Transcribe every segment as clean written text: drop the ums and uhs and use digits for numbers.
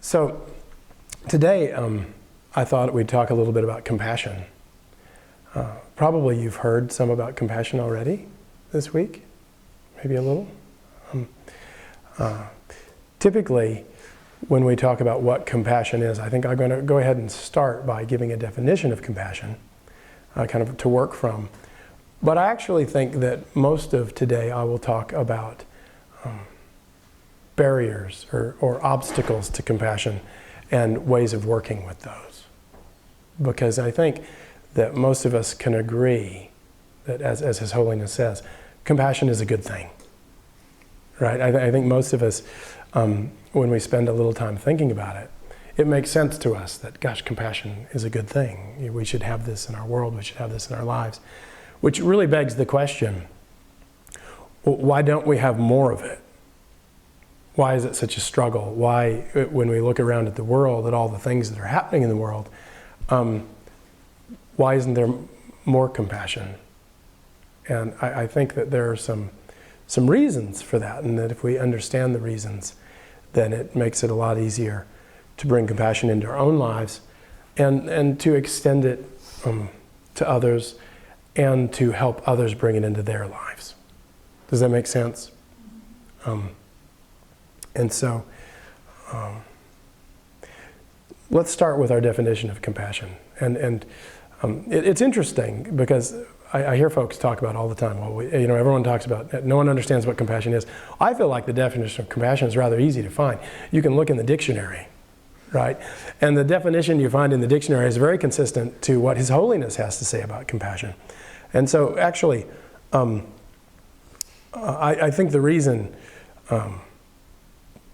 So today I thought we'd talk a little bit about compassion. Probably you've heard some about compassion already this week, maybe a little. Typically, when we talk about what compassion is, I think I'm going to go ahead and start by giving a definition of compassion, kind of to work from. But I actually think that most of today I will talk about barriers or obstacles to compassion and ways of working with those. Because I think that most of us can agree that, as His Holiness says, compassion is a good thing. Right? I think most of us, when we spend a little time thinking about it, it makes sense to us that, gosh, compassion is a good thing. We should have this in our world, we should have this in our lives. Which really begs the question, why don't we have more of it? Why is it such a struggle? Why, when we look around at the world, at all the things that are happening in the world, why isn't there more compassion? And I think that there are some reasons for that, and that if we understand the reasons, then it makes it a lot easier to bring compassion into our own lives and to extend it to others and to help others bring it into their lives. Does that make sense? And so, let's start with our definition of compassion. And it's interesting because I hear folks talk about it all the time. Well, everyone talks about, no one understands what compassion is. I feel like the definition of compassion is rather easy to find. You can look in the dictionary, right? And the definition you find in the dictionary is very consistent to what His Holiness has to say about compassion. And so actually, I think the reason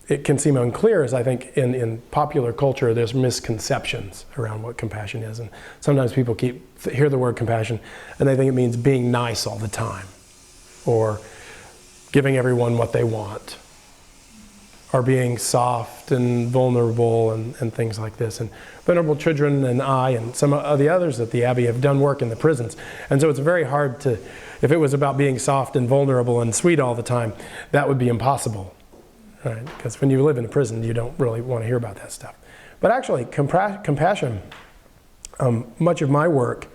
it can seem unclear is I think in popular culture there's misconceptions around what compassion is. And sometimes people hear the word compassion and they think it means being nice all the time, or giving everyone what they want, or being soft and vulnerable and things like this. And Venerable Children and I and some of the others at the Abbey have done work in the prisons. And so it's very hard to, if it was about being soft and vulnerable and sweet all the time, that would be impossible. Right? Because when you live in a prison, you don't really want to hear about that stuff. But actually, compassion, much of my work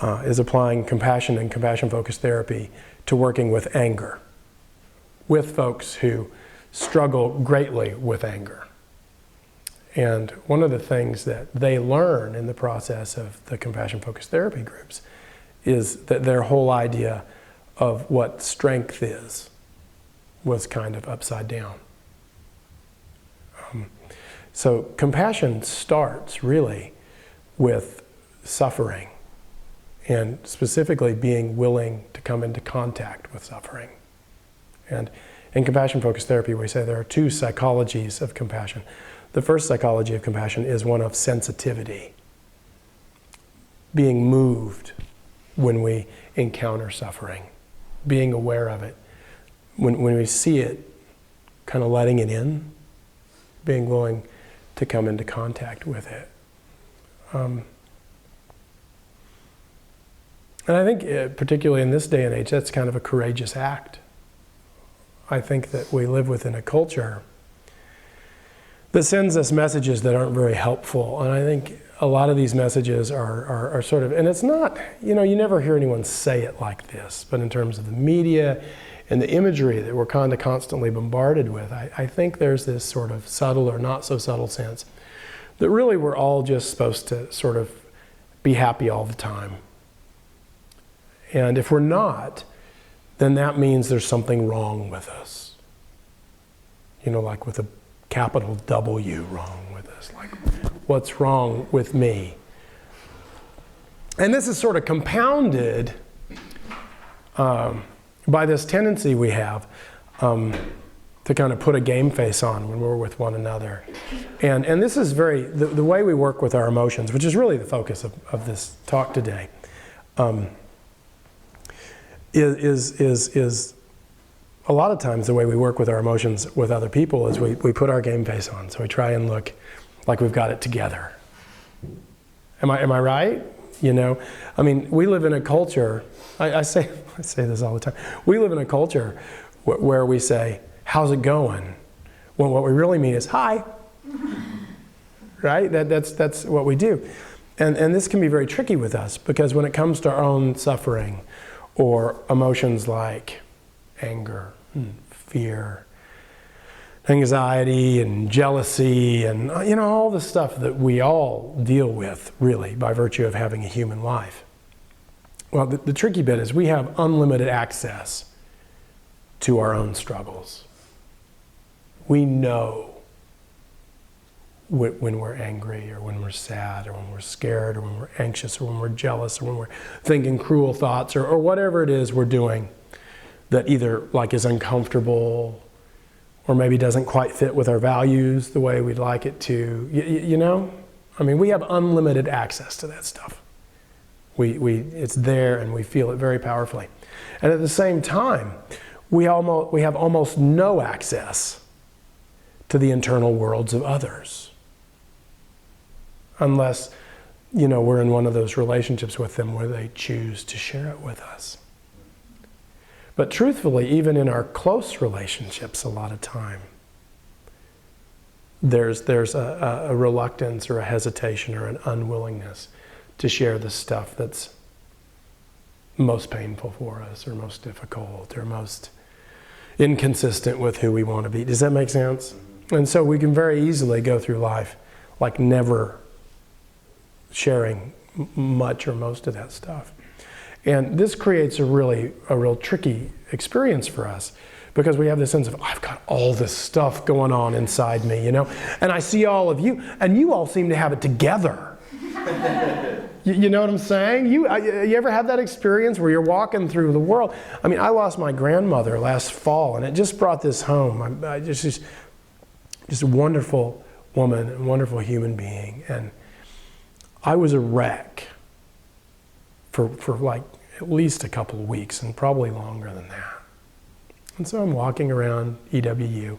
is applying compassion and compassion-focused therapy to working with anger, with folks who struggle greatly with anger. And one of the things that they learn in the process of the compassion-focused therapy groups is that their whole idea of what strength is was kind of upside down. So compassion starts really with suffering, and specifically being willing to come into contact with suffering. And in compassion-focused therapy, we say there are two psychologies of compassion. The first psychology of compassion is one of sensitivity, being moved when we encounter suffering, being aware of it. When we see it, kind of letting it in, being willing to come into contact with it. And I think particularly in this day and age, that's kind of a courageous act. I think that we live within a culture that sends us messages that aren't very helpful. And I think a lot of these messages are sort of, and it's not, you never hear anyone say it like this, but in terms of the media and the imagery that we're kind of constantly bombarded with, I think there's this sort of subtle or not so subtle sense that really we're all just supposed to sort of be happy all the time. And if we're not, then that means there's something wrong with us. Like with a capital W, wrong with us. Like, what's wrong with me? And this is sort of compounded by this tendency we have to kind of put a game face on when we're with one another. And this is the way we work with our emotions, which is really the focus of this talk today, is a lot of times the way we work with our emotions with other people is we put our game face on. So we try and look like we've got it together. Am I right? We live in a culture, I say this all the time. We live in a culture where we say, how's it going? When what we really mean is, hi. Right? That's what we do. And this can be very tricky with us, because when it comes to our own suffering or emotions like anger, fear, anxiety and jealousy and all the stuff that we all deal with really by virtue of having a human life. Well, the tricky bit is we have unlimited access to our own struggles. We know when we're angry, or when we're sad, or when we're scared, or when we're anxious, or when we're jealous, or when we're thinking cruel thoughts, or whatever it is we're doing that either is uncomfortable or maybe doesn't quite fit with our values the way we'd like it to. We have unlimited access to that stuff. It's there, and we feel it very powerfully. And at the same time, we have almost no access to the internal worlds of others. Unless, we're in one of those relationships with them where they choose to share it with us. But truthfully, even in our close relationships, a lot of time, there's a reluctance or a hesitation or an unwillingness to share the stuff that's most painful for us, or most difficult, or most inconsistent with who we want to be. Does that make sense? And so we can very easily go through life never sharing much or most of that stuff. And this creates a real tricky experience for us, because we have this sense of, I've got all this stuff going on inside me, and I see all of you, and you all seem to have it together. You know what I'm saying? You ever have that experience where you're walking through the world? I lost my grandmother last fall, and it just brought this home. Just a wonderful woman, a wonderful human being, and I was a wreck for at least a couple of weeks, and probably longer than that. And so I'm walking around EWU,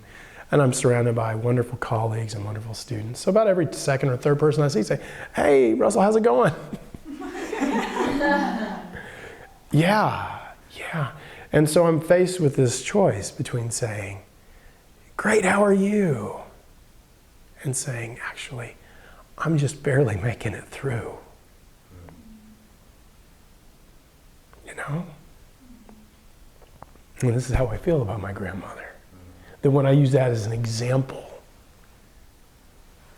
and I'm surrounded by wonderful colleagues and wonderful students. So about every second or third person I see say, "Hey, Russell, how's it going?" Yeah. And so I'm faced with this choice between saying, "Great, how are you?" and saying, "Actually, I'm just barely making it through." And this is how I feel about my grandmother. That when I use that as an example,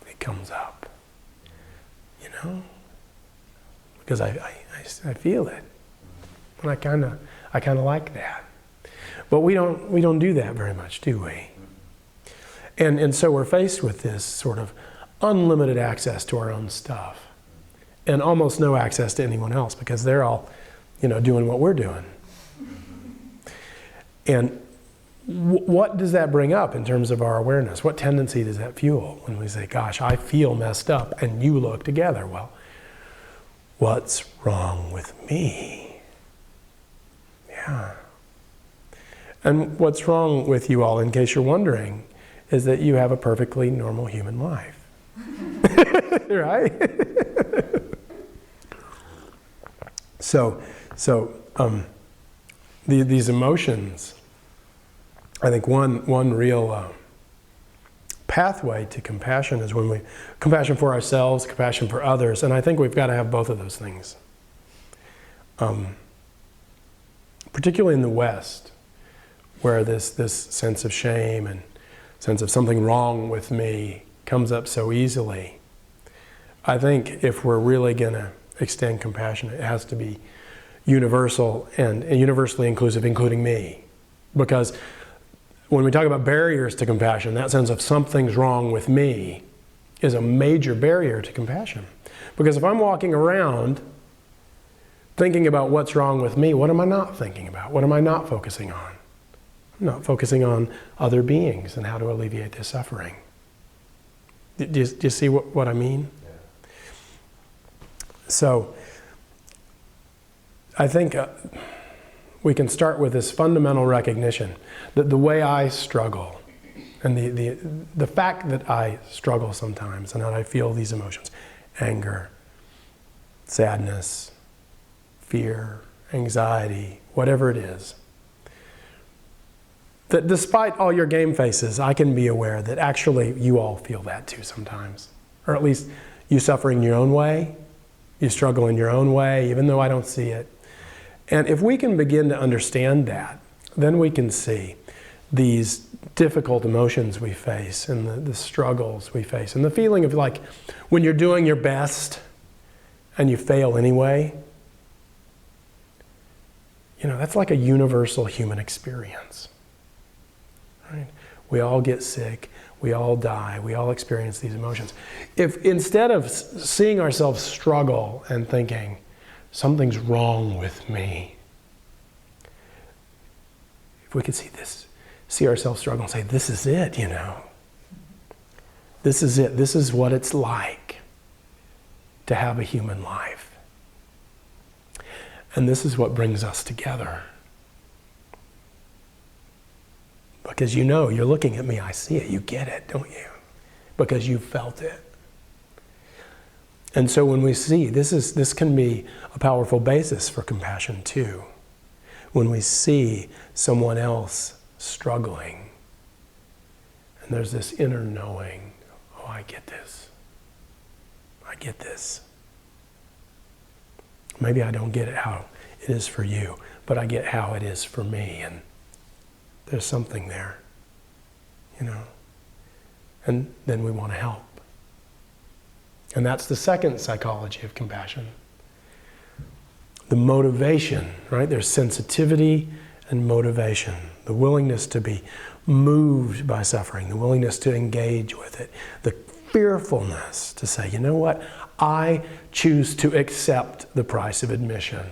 it comes up. Because I feel it. And I kind of like that. But we don't do that very much, do we? And so we're faced with this sort of unlimited access to our own stuff, and almost no access to anyone else, because they're all, doing what we're doing. And what does that bring up in terms of our awareness? What tendency does that fuel when we say, "Gosh, I feel messed up," and you look together? Well, what's wrong with me? Yeah. And what's wrong with you all, in case you're wondering, is that you have a perfectly normal human life. Right? So these emotions, I think one real pathway to compassion is when compassion for ourselves, compassion for others, and I think we've got to have both of those things. Particularly in the West, where this sense of shame and sense of something wrong with me comes up so easily. I think if we're really going to extend compassion, it has to be universal and universally inclusive, including me. Because when we talk about barriers to compassion, that sense of something's wrong with me is a major barrier to compassion. Because if I'm walking around thinking about what's wrong with me, what am I not thinking about? What am I not focusing on? I'm not focusing on other beings and how to alleviate their suffering. Do you see what I mean? Yeah. So, I think we can start with this fundamental recognition that the way I struggle, and the fact that I struggle sometimes and that I feel these emotions, anger, sadness, fear, anxiety, whatever it is, that despite all your game faces, I can be aware that actually you all feel that too sometimes. Or at least you suffer in your own way, you struggle in your own way, even though I don't see it. And if we can begin to understand that, then we can see these difficult emotions we face and the struggles we face and the feeling of like when you're doing your best and you fail anyway. You know, that's like a universal human experience. Right? We all get sick, we all die, we all experience these emotions. If instead of seeing ourselves struggle and thinking, something's wrong with me, if we could see ourselves struggle and say, this is it, you know. This is it. This is what it's like to have a human life. And this is what brings us together. Because you know, you're looking at me, I see it, you get it, don't you? Because you felt it. And so when we see, this can be a powerful basis for compassion too. When we see someone else struggling, and there's this inner knowing, oh, I get this. I get this. Maybe I don't get it how it is for you, but I get how it is for me, and there's something there, you know. And then we want to help. And that's the second psychology of compassion. The motivation, right? There's sensitivity and motivation. The willingness to be moved by suffering, the willingness to engage with it, the fearfulness to say, you know what? I choose to accept the price of admission.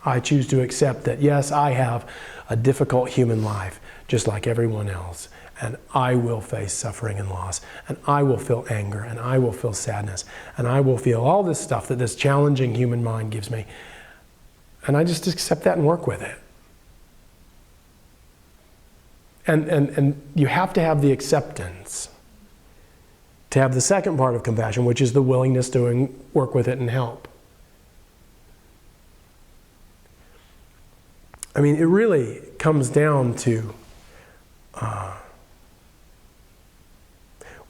I choose to accept that, yes, I have a difficult human life, just like everyone else, and I will face suffering and loss, and I will feel anger, and I will feel sadness, and I will feel all this stuff that this challenging human mind gives me, and I just accept that and work with it. And you have to have the acceptance to have the second part of compassion, which is the willingness to work with it and help. I mean, it really comes down to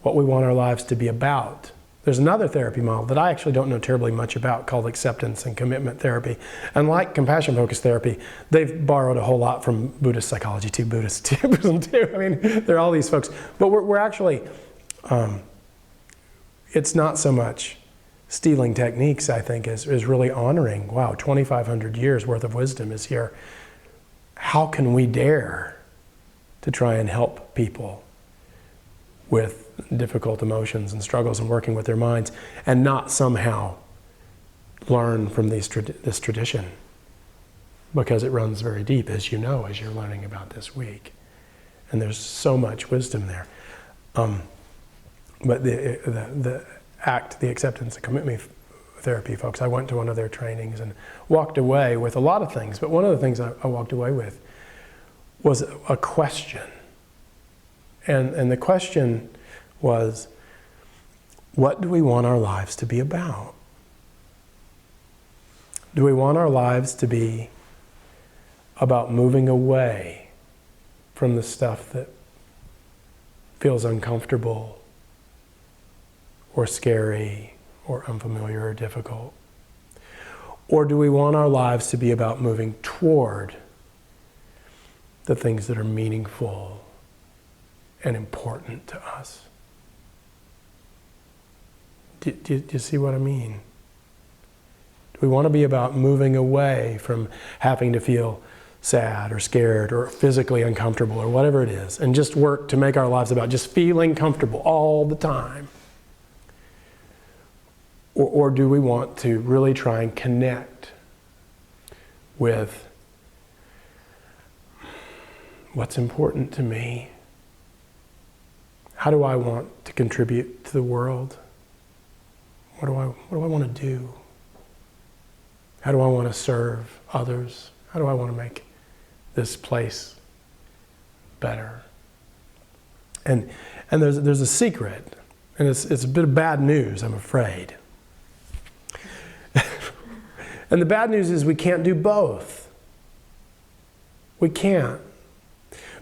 what we want our lives to be about. There's another therapy model that I actually don't know terribly much about called acceptance and commitment therapy. And like compassion-focused therapy, they've borrowed a whole lot from Buddhist psychology too, Buddhism too. I mean, there are all these folks. But we're actually, it's not so much stealing techniques, I think, as really honoring, wow, 2,500 years worth of wisdom is here. How can we dare to try and help people with difficult emotions and struggles and working with their minds and not somehow learn from this tradition? Because it runs very deep, as you know, as you're learning about this week. And there's so much wisdom there. But the acceptance and commitment therapy folks, I went to one of their trainings and walked away with a lot of things, but one of the things I walked away with was a question. And the question was, what do we want our lives to be about? Do we want our lives to be about moving away from the stuff that feels uncomfortable or scary or unfamiliar or difficult? Or do we want our lives to be about moving toward the things that are meaningful and important to us? Do you see what I mean? Do we want to be about moving away from having to feel sad or scared or physically uncomfortable or whatever it is, and just work to make our lives about just feeling comfortable all the time? Or do we want to really try and connect with what's important to me? How do I want to contribute to the world? What do I want to do? How do I want to serve others? How do I want to make this place better? And there's a secret, and it's a bit of bad news, I'm afraid. And the bad news is we can't do both. We can't.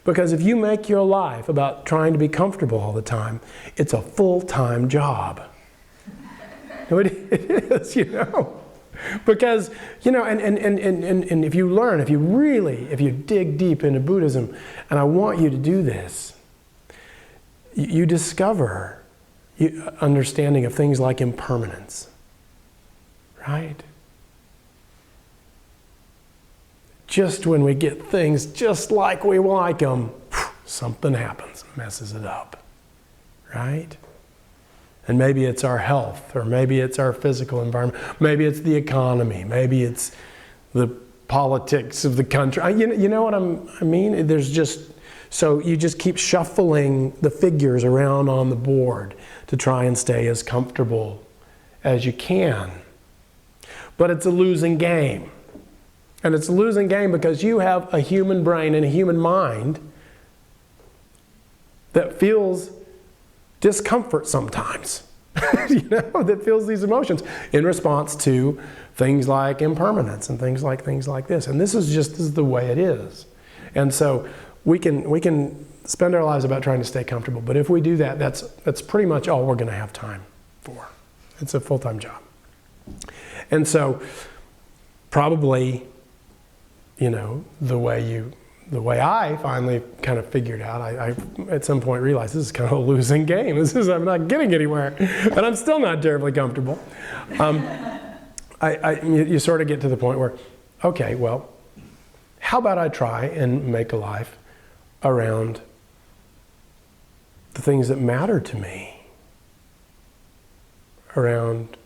Because if you make your life about trying to be comfortable all the time, it's a full-time job. It is, Because, and if you learn, if you dig deep into Buddhism, and I want you to do this, you discover understanding of things like impermanence, right? Just when we get things just like we like them, something happens, messes it up, right? And maybe it's our health, or maybe it's our physical environment, maybe it's the economy, maybe it's the politics of the country. You know what I mean? So you just keep shuffling the figures around on the board to try and stay as comfortable as you can. But it's a losing game. And it's a losing game because you have a human brain and a human mind that feels discomfort sometimes, that feels these emotions in response to things like impermanence and things like this. And this is the way it is. And so we can spend our lives about trying to stay comfortable, but if we do that, that's pretty much all we're going to have time for. It's a full-time job. And so probably, the way I finally kind of figured out, I at some point realized this is kind of a losing game. I'm not getting anywhere, but I'm still not terribly comfortable. You sort of get to the point where, okay, well, how about I try and make a life around the things that matter to me, around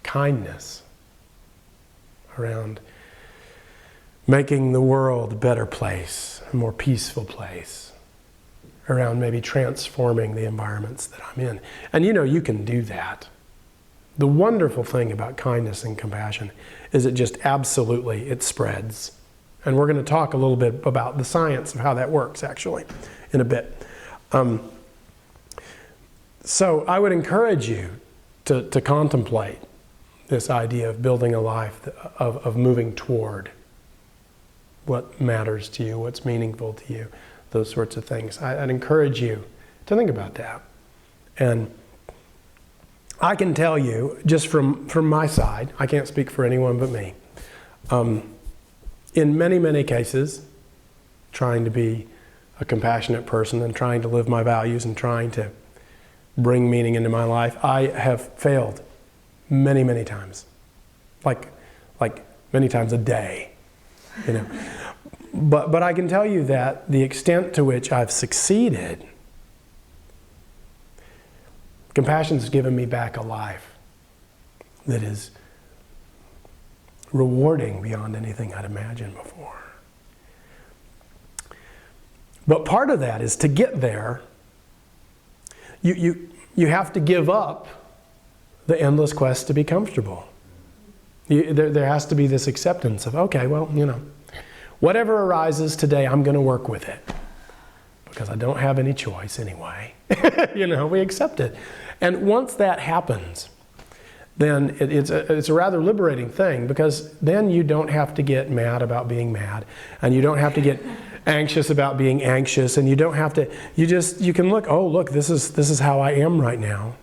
kindness, around making the world a better place, a more peaceful place, around maybe transforming the environments that I'm in. And you can do that. The wonderful thing about kindness and compassion is it spreads. And we're going to talk a little bit about the science of how that works, actually, in a bit. So I would encourage you to contemplate this idea of building a life of moving toward what matters to you, what's meaningful to you, those sorts of things. I'd encourage you to think about that. And I can tell you, just from my side, I can't speak for anyone but me, in many, many cases, trying to be a compassionate person and trying to live my values and trying to bring meaning into my life, I have failed many, many times. Like many times a day. But I can tell you that the extent to which I've succeeded, compassion's given me back a life that is rewarding beyond anything I'd imagined before. But part of that is to get there, you have to give up the endless quest to be comfortable. There has to be this acceptance of, okay, well, whatever arises today, I'm going to work with it because I don't have any choice anyway. We accept it. And once that happens, then it's a rather liberating thing, because then you don't have to get mad about being mad, and you don't have to get anxious about being anxious, and you don't have to, you can look, oh, look, this is how I am right now.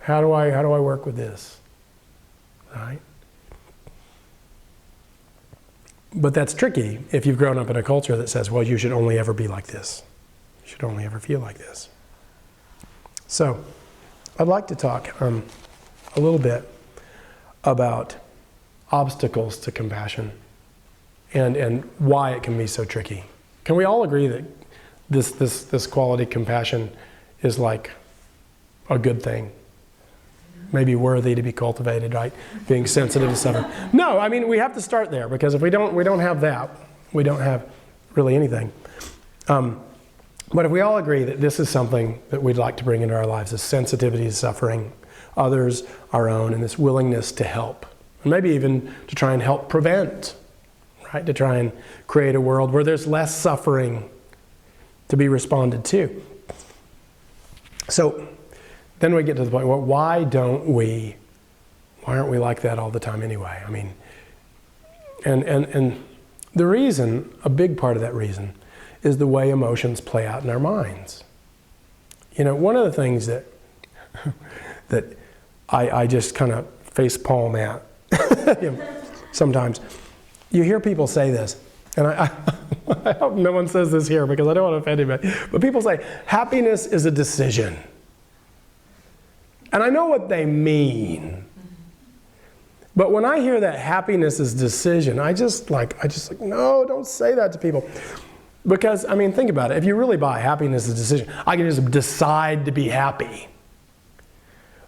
How do I work with this? Right? But that's tricky if you've grown up in a culture that says, well, you should only ever be like this. You should only ever feel like this. So, I'd like to talk a little bit about obstacles to compassion and why it can be so tricky. Can we all agree that this quality, compassion, is like a good thing? Maybe worthy to be cultivated, right? Being sensitive to suffering. No, I mean, we have to start there, because if we don't have that, we don't have really anything. But if we all agree that this is something that we'd like to bring into our lives, this sensitivity to suffering, others, our own, and this willingness to help, and maybe even to try and help prevent, right? To try and create a world where there's less suffering to be responded to. So then we get to the point, well, why aren't we like that all the time anyway? I mean, and The reason, a big part of that reason, is the way emotions play out in our minds. You know, one of the things that I just kind of face palm at sometimes, you hear people say this, and I hope no one says this here because I don't want to offend anybody, but people say, happiness is a decision. And I know what they mean. But when I hear that happiness is decision, I just like, no, don't say that to people. Because, I mean, think about it. If you really buy happiness is a decision, I can just decide to be happy.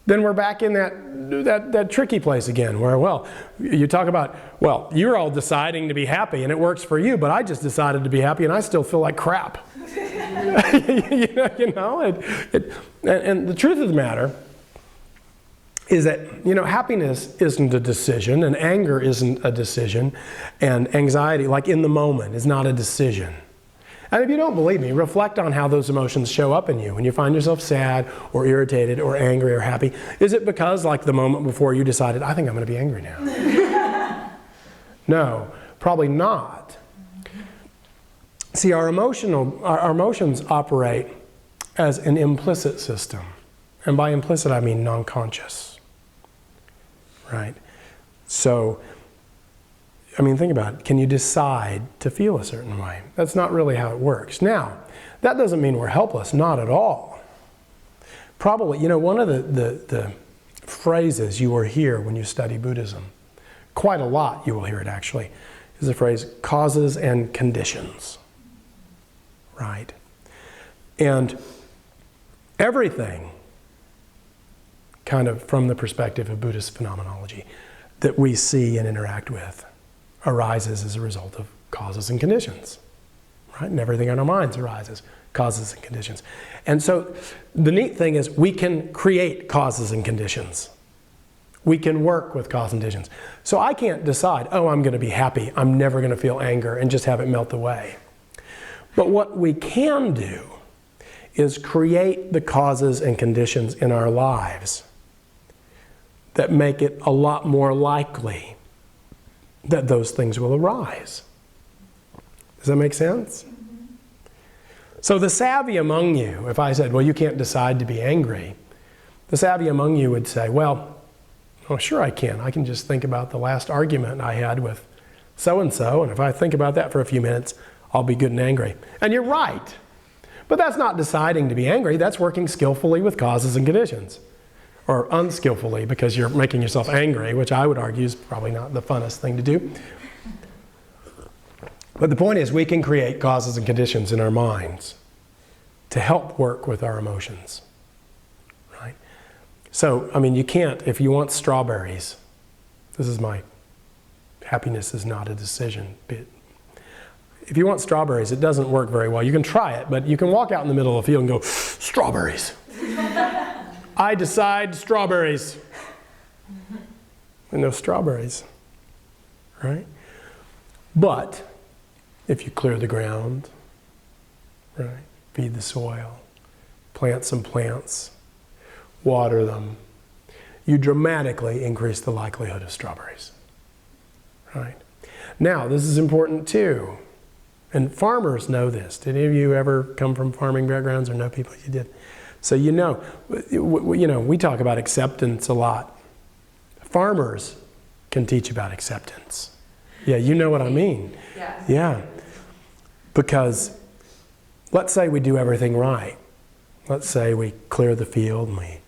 Then we're back in that tricky place again where, well, you talk about, well, you're all deciding to be happy and it works for you, but I just decided to be happy and I still feel like crap. And the truth of the matter is that, you know, happiness isn't a decision, and anger isn't a decision, and anxiety, like in the moment, is not a decision. And if you don't believe me, reflect on how those emotions show up in you. When you find yourself sad, or irritated, or angry, or happy, is it because, like the moment before you decided, I think I'm going to be angry now? No, probably not. See, our emotions operate as an implicit system. And by implicit, I mean non-conscious. Right? So, I mean, think about it. Can you decide to feel a certain way? That's not really how it works. Now, that doesn't mean we're helpless. Not at all. Probably, you know, one of the phrases you will hear when you study Buddhism, quite a lot you will hear it actually, is the phrase causes and conditions. Right? And everything, kind of from the perspective of Buddhist phenomenology, that we see and interact with arises as a result of causes and conditions, right? And everything in our minds arises, causes and conditions. And so the neat thing is we can create causes and conditions. We can work with causes and conditions. So I can't decide, oh, I'm going to be happy, I'm never going to feel anger, and just have it melt away. But what we can do is create the causes and conditions in our lives that make it a lot more likely that those things will arise. Does that make sense? Mm-hmm. So the savvy among you, if I said, well, you can't decide to be angry, the savvy among you would say, well, oh, sure I can. I can just think about the last argument I had with so-and-so, and if I think about that for a few minutes, I'll be good and angry. And you're right. But that's not deciding to be angry. That's working skillfully with causes and conditions. Or unskillfully, because you're making yourself angry, which I would argue is probably not the funnest thing to do. But the point is, we can create causes and conditions in our minds to help work with our emotions. Right? So, I mean, you can't, if you want strawberries, this is my happiness is not a decision bit. If you want strawberries, it doesn't work very well. You can try it, but you can walk out in the middle of the field and go, strawberries. I decide strawberries. And no strawberries, right? But if you clear the ground, right, feed the soil, plant some plants, water them, you dramatically increase the likelihood of strawberries, right? Now, this is important too. And farmers know this. Did any of you ever come from farming backgrounds or know people you did? So you know, we talk about acceptance a lot. Farmers can teach about acceptance. Yeah, you know what I mean. Yes. Yeah. Because let's say we do everything right. Let's say we clear the field and we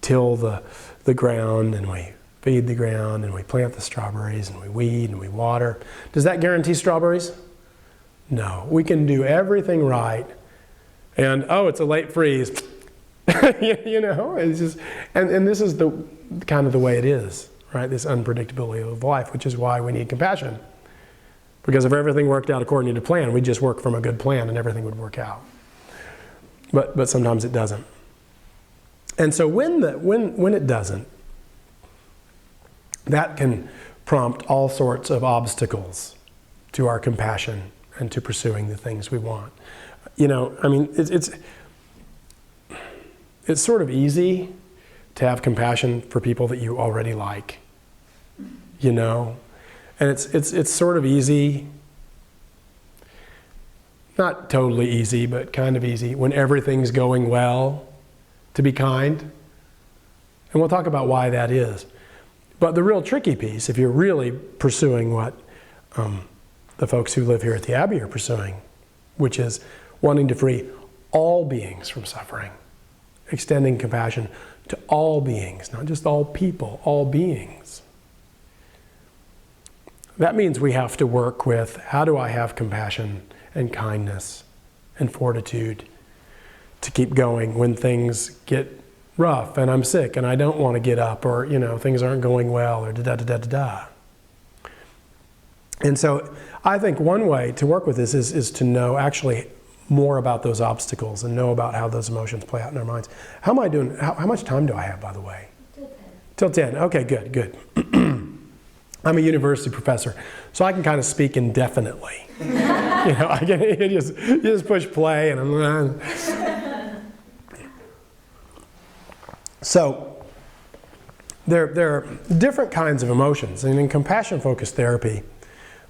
till the ground and we feed the ground and we plant the strawberries and we weed and we water. Does that guarantee strawberries? No. We can do everything right and, oh, it's a late freeze. You know, it's just, and this is the kind of the way it is, right? This unpredictability of life, which is why we need compassion. Because if everything worked out according to plan, we'd just work from a good plan and everything would work out. But sometimes it doesn't. And so when it doesn't, that can prompt all sorts of obstacles to our compassion and to pursuing the things we want. You know, I mean, it's sort of easy to have compassion for people that you already like, you know? And it's sort of easy not totally easy, but kind of easy, when everything's going well, to be kind. And we'll talk about why that is. But the real tricky piece, if you're really pursuing what the folks who live here at the Abbey are pursuing, which is wanting to free all beings from suffering, extending compassion to all beings, not just all people, all beings. That means we have to work with, how do I have compassion and kindness and fortitude to keep going when things get rough and I'm sick and I don't want to get up, or things aren't going well, or da-da-da-da-da-da. And so I think one way to work with this is to know actually more about those obstacles and know about how those emotions play out in our minds. How am I doing? How much time do I have, by the way? Till 10. Okay, good. I'm a university professor, so I can kind of speak indefinitely. I can you just push play and I'm. So there are different kinds of emotions, and in compassion-focused therapy,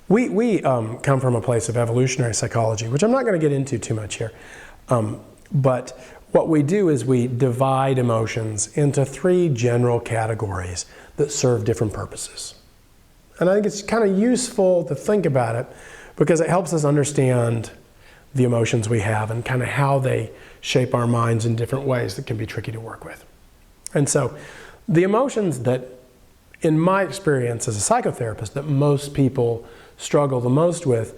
we come from a place of evolutionary psychology, which I'm not going to get into too much here. But what we do is we divide emotions into 3 general categories that serve different purposes. And I think it's kind of useful to think about it because it helps us understand the emotions we have and kind of how they shape our minds in different ways that can be tricky to work with. And so the emotions that, in my experience as a psychotherapist, that most people struggle the most with,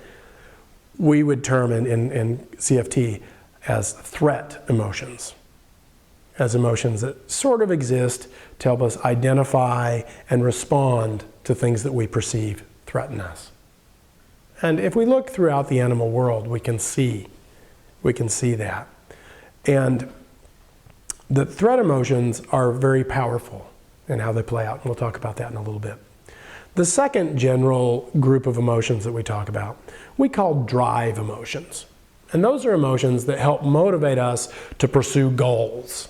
we would term in CFT as threat emotions, as emotions that sort of exist to help us identify and respond to things that we perceive threaten us. And if we look throughout the animal world, we can see that. And the threat emotions are very powerful in how they play out, and we'll talk about that in a little bit. The second general group of emotions that we talk about, we call drive emotions. And those are emotions that help motivate us to pursue goals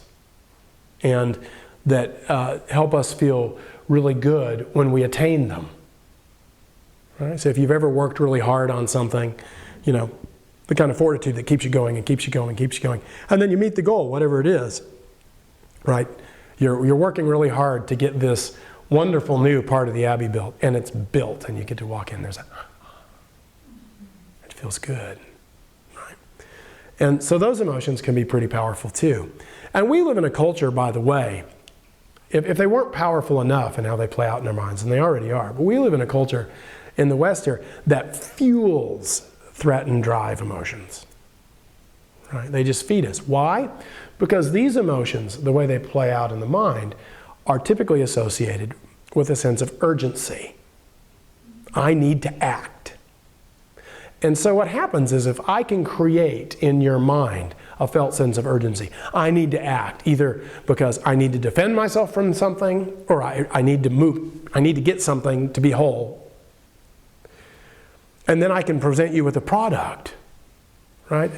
and that help us feel really good when we attain them. Right? So if you've ever worked really hard on something, the kind of fortitude that keeps you going and keeps you going and keeps you going, and then you meet the goal, whatever it is, right? You're working really hard to get this wonderful new part of the Abbey built, and it's built, and you get to walk in. It feels good, right? And so those emotions can be pretty powerful too. And we live in a culture, by the way, if they weren't powerful enough in how they play out in our minds, and they already are, but we live in a culture in the West here that fuels threat and drive emotions, right? They just feed us. Why? Because these emotions, the way they play out in the mind, are typically associated with a sense of urgency. I need to act. And so what happens is if I can create in your mind a felt sense of urgency, I need to act, either because I need to defend myself from something, or I need to move, I need to get something to be whole. And then I can present you with a product, right?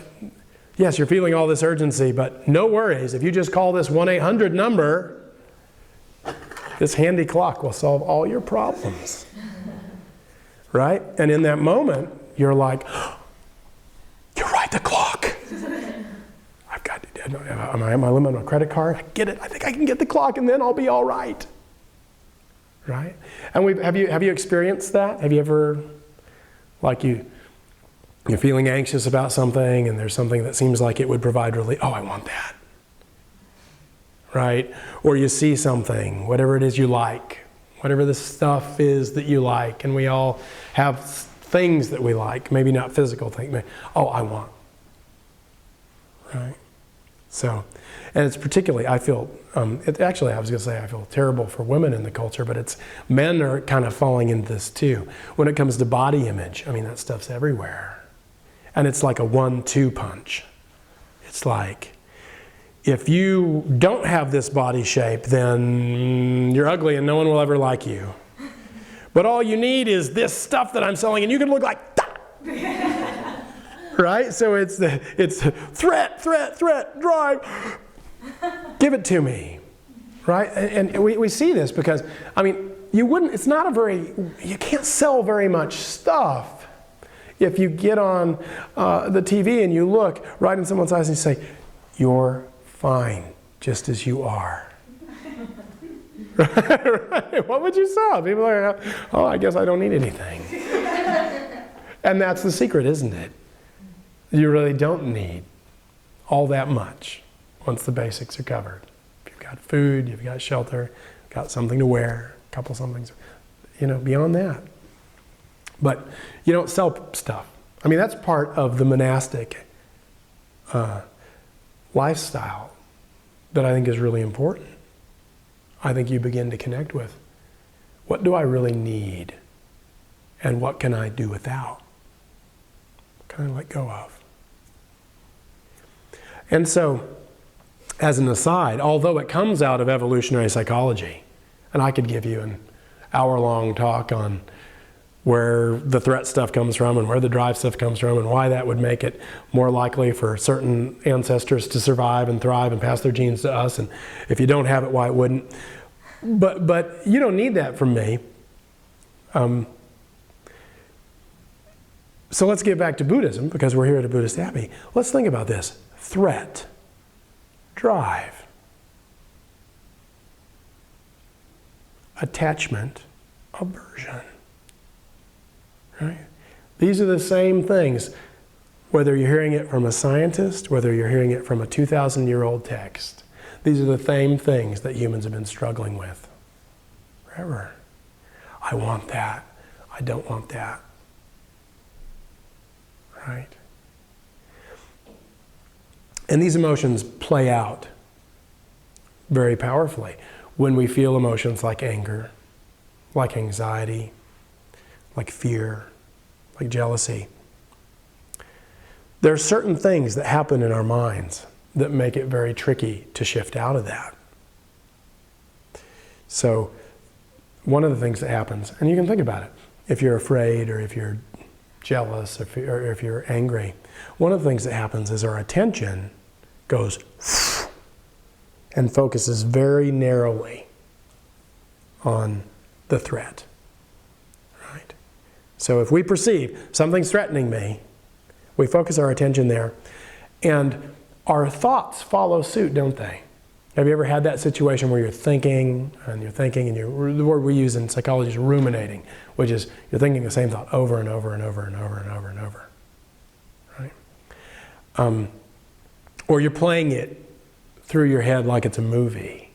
Yes, you're feeling all this urgency, but no worries. If you just call this 1-800 number, this handy clock will solve all your problems, right? And in that moment, you're like, you're right, the clock. I've got to, am I limit on a credit card? I get it. I think I can get the clock, and then I'll be all right, right? And have you experienced that? Have you ever, like you're feeling anxious about something, and there's something that seems like it would provide relief. Oh, I want that. Right? Or you see something, whatever it is you like, whatever the stuff is that you like, and we all have things that we like, maybe not physical things. Oh, I want. Right? So, and it's particularly, I feel, I was going to say I feel terrible for women in the culture, but men are kind of falling into this too. When it comes to body image, that stuff's everywhere. And it's like a 1-2 punch. It's like, if you don't have this body shape, then you're ugly and no one will ever like you. But all you need is this stuff that I'm selling, and you can look like that. Right? So it's threat, drive. Give it to me. Right? And we see this because, you can't sell very much stuff if you get on the TV and you look right in someone's eyes and you say, "You're fine, just as you are." Right? What would you say? People are, "Oh, I guess I don't need anything." And that's the secret, isn't it? You really don't need all that much once the basics are covered. If you've got food, you've got shelter, got something to wear, a couple somethings, beyond that. But you don't sell stuff. I mean, that's part of the monastic lifestyle that I think is really important. I think you begin to connect with, what do I really need? And what can I do without? What can I let go of? And so, as an aside, although it comes out of evolutionary psychology, and I could give you an hour-long talk on where the threat stuff comes from and where the drive stuff comes from and why that would make it more likely for certain ancestors to survive and thrive and pass their genes to us, and if you don't have it, why it wouldn't. But you don't need that from me. So let's get back to Buddhism, because we're here at a Buddhist Abbey. Let's think about this. Threat, drive, attachment, aversion. Right? These are the same things, whether you're hearing it from a scientist, whether you're hearing it from a 2,000-year-old text. These are the same things that humans have been struggling with forever. I want that. I don't want that. Right? And these emotions play out very powerfully when we feel emotions like anger, like anxiety, like fear, like jealousy. There are certain things that happen in our minds that make it very tricky to shift out of that. So one of the things that happens, and you can think about it, if you're afraid or if you're jealous or if you're angry, one of the things that happens is our attention goes and focuses very narrowly on the threat. Right? So if we perceive something's threatening me, we focus our attention there, and our thoughts follow suit, don't they? Have you ever had that situation where you're thinking, and the word we use in psychology is ruminating, which is you're thinking the same thought over and over and over and over and over and over, right? Or you're playing it through your head like it's a movie.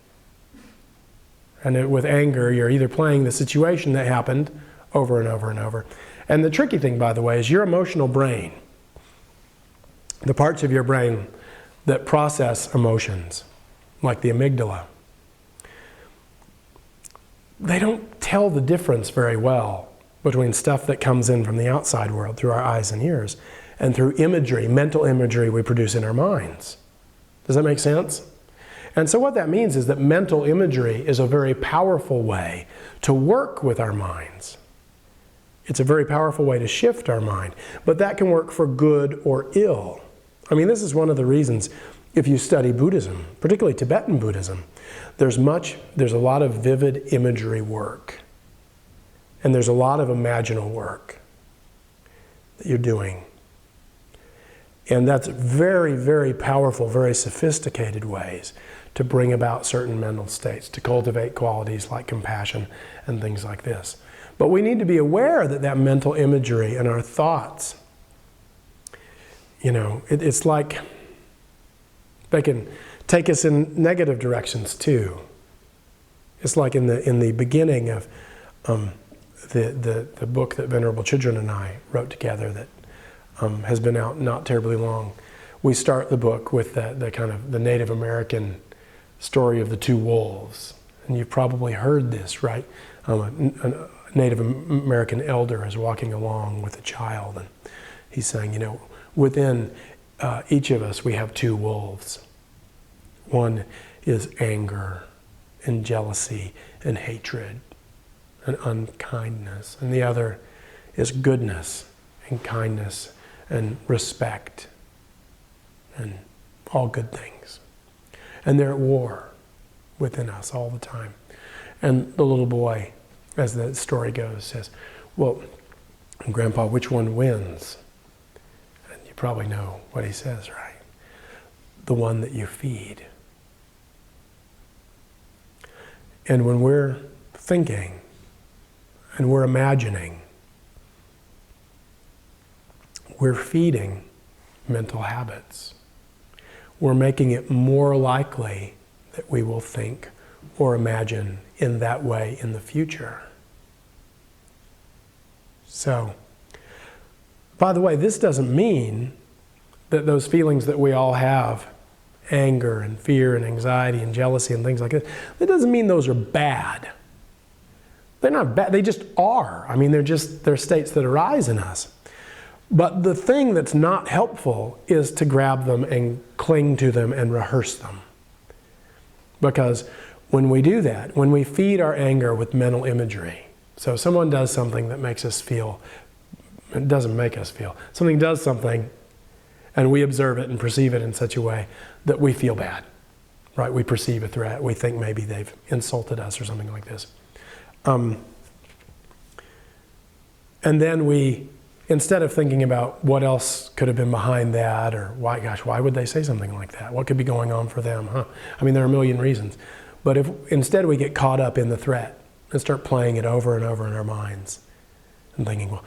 And with anger, you're either playing the situation that happened over and over and over. And the tricky thing, by the way, is your emotional brain, the parts of your brain that process emotions, like the amygdala, they don't tell the difference very well between stuff that comes in from the outside world through our eyes and ears and through imagery, mental imagery we produce in our minds. Does that make sense? And so what that means is that mental imagery is a very powerful way to work with our minds. It's a very powerful way to shift our mind, but that can work for good or ill. I mean, this is one of the reasons, if you study Buddhism, particularly Tibetan Buddhism, there's a lot of vivid imagery work. And there's a lot of imaginal work that you're doing. And that's very, very powerful, very sophisticated ways to bring about certain mental states, to cultivate qualities like compassion and things like this. But we need to be aware that that mental imagery and our thoughts, it's like they can take us in negative directions too. It's like in the beginning of the book that Venerable Chidran and I wrote together that has been out not terribly long. We start the book with the kind of the Native American story of the two wolves. And you've probably heard this, right? A Native American elder is walking along with a child, and he's saying, within each of us we have two wolves. One is anger and jealousy and hatred and unkindness, and the other is goodness and kindness and respect and all good things. And they're at war within us all the time. And the little boy, as the story goes, says, "Well, Grandpa, which one wins?" probably know what he says, right? The one that you feed. And when we're thinking and we're imagining, we're feeding mental habits. We're making it more likely that we will think or imagine in that way in the future. So, by the way, this doesn't mean that those feelings that we all have, anger and fear and anxiety and jealousy and things like that, that doesn't mean those are bad. They're not bad, they just are. I mean, they're states that arise in us. But the thing that's not helpful is to grab them and cling to them and rehearse them. Because when we do that, when we feed our anger with mental imagery, so someone does something that makes us feel, it doesn't make us feel, something does something and we observe it and perceive it in such a way that we feel bad, right? We perceive a threat, we think maybe they've insulted us or something like this. And then we, instead of thinking about what else could have been behind that, or why would they say something like that? What could be going on for them, huh? I mean, there are a million reasons. But if instead we get caught up in the threat and start playing it over and over in our minds and thinking, well,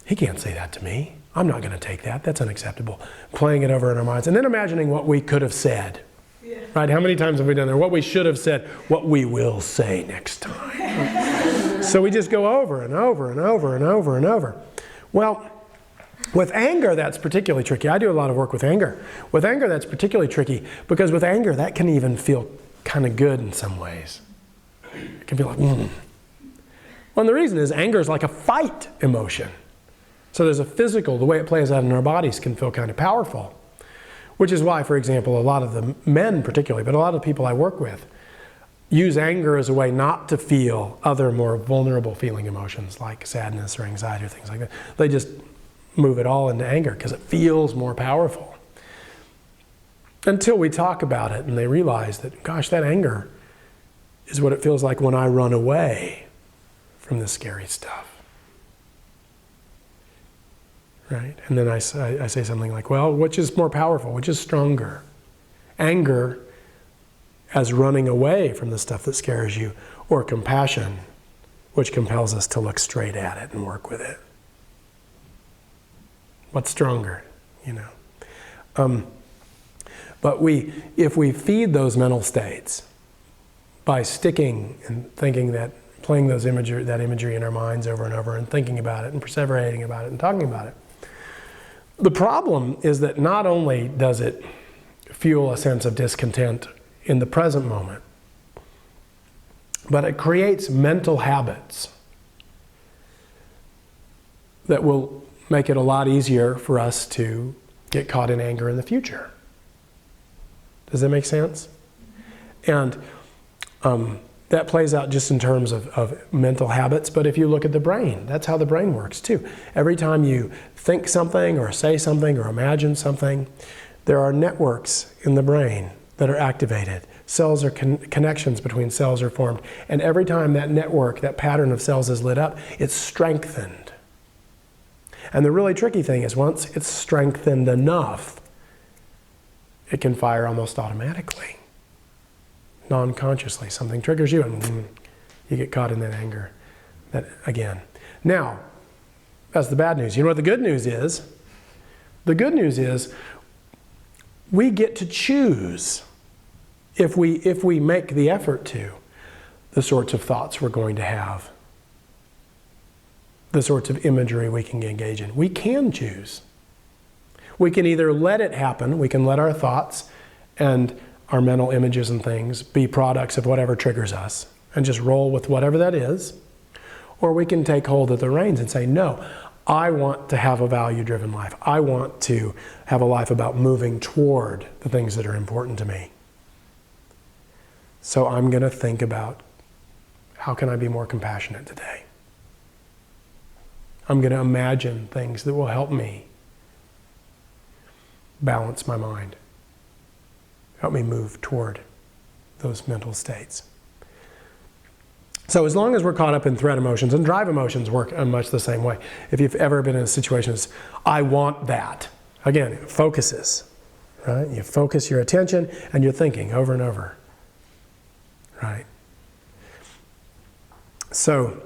he can't say that to me. I'm not going to take that. That's unacceptable. Playing it over in our minds and then imagining what we could have said. Yeah. Right? How many times have we done that? What we should have said, what we will say next time. So we just go over and over and over and over and over. Well, with anger, that's particularly tricky. I do a lot of work with anger. With anger, that's particularly tricky because with anger, that can even feel kind of good in some ways. It can feel like, Well, and the reason is anger is like a fight emotion. So there's a physical, the way it plays out in our bodies can feel kind of powerful. Which is why, for example, a lot of the men particularly, but a lot of the people I work with, use anger as a way not to feel other more vulnerable feeling emotions like sadness or anxiety or things like that. They just move it all into anger because it feels more powerful. Until we talk about it and they realize that, gosh, that anger is what it feels like when I run away from the scary stuff. Right? And then I say something like, well, which is more powerful? Which is stronger? Anger as running away from the stuff that scares you, or compassion, which compels us to look straight at it and work with it. What's stronger, you know? But if we feed those mental states by sticking and thinking that, playing that imagery in our minds over and over and thinking about it and perseverating about it and talking about it, the problem is that not only does it fuel a sense of discontent in the present moment, but it creates mental habits that will make it a lot easier for us to get caught in anger in the future. Does that make sense? And that plays out just in terms of mental habits, but if you look at the brain, that's how the brain works too. Every time you think something or say something or imagine something, there are networks in the brain that are activated. Cells are connections between cells are formed, and every time that network, that pattern of cells is lit up, it's strengthened. And the really tricky thing is once it's strengthened enough, it can fire almost automatically. Non-consciously, something triggers you and you get caught in that anger again. Now, that's the bad news. You know what the good news is? The good news is we get to choose, if we make the effort to, the sorts of thoughts we're going to have, the sorts of imagery we can engage in. We can choose. We can either let it happen, we can let our thoughts and our mental images and things be products of whatever triggers us and just roll with whatever that is, or we can take hold of the reins and say, no, I want to have a value-driven life. I want to have a life about moving toward the things that are important to me. So I'm going to think about, how can I be more compassionate today? I'm going to imagine things that will help me balance my mind, help me move toward those mental states. So as long as we're caught up in threat emotions, and drive emotions work in much the same way. If you've ever been in a situation that's, I want that. Again, it focuses, right? You focus your attention and you're thinking over and over, right? So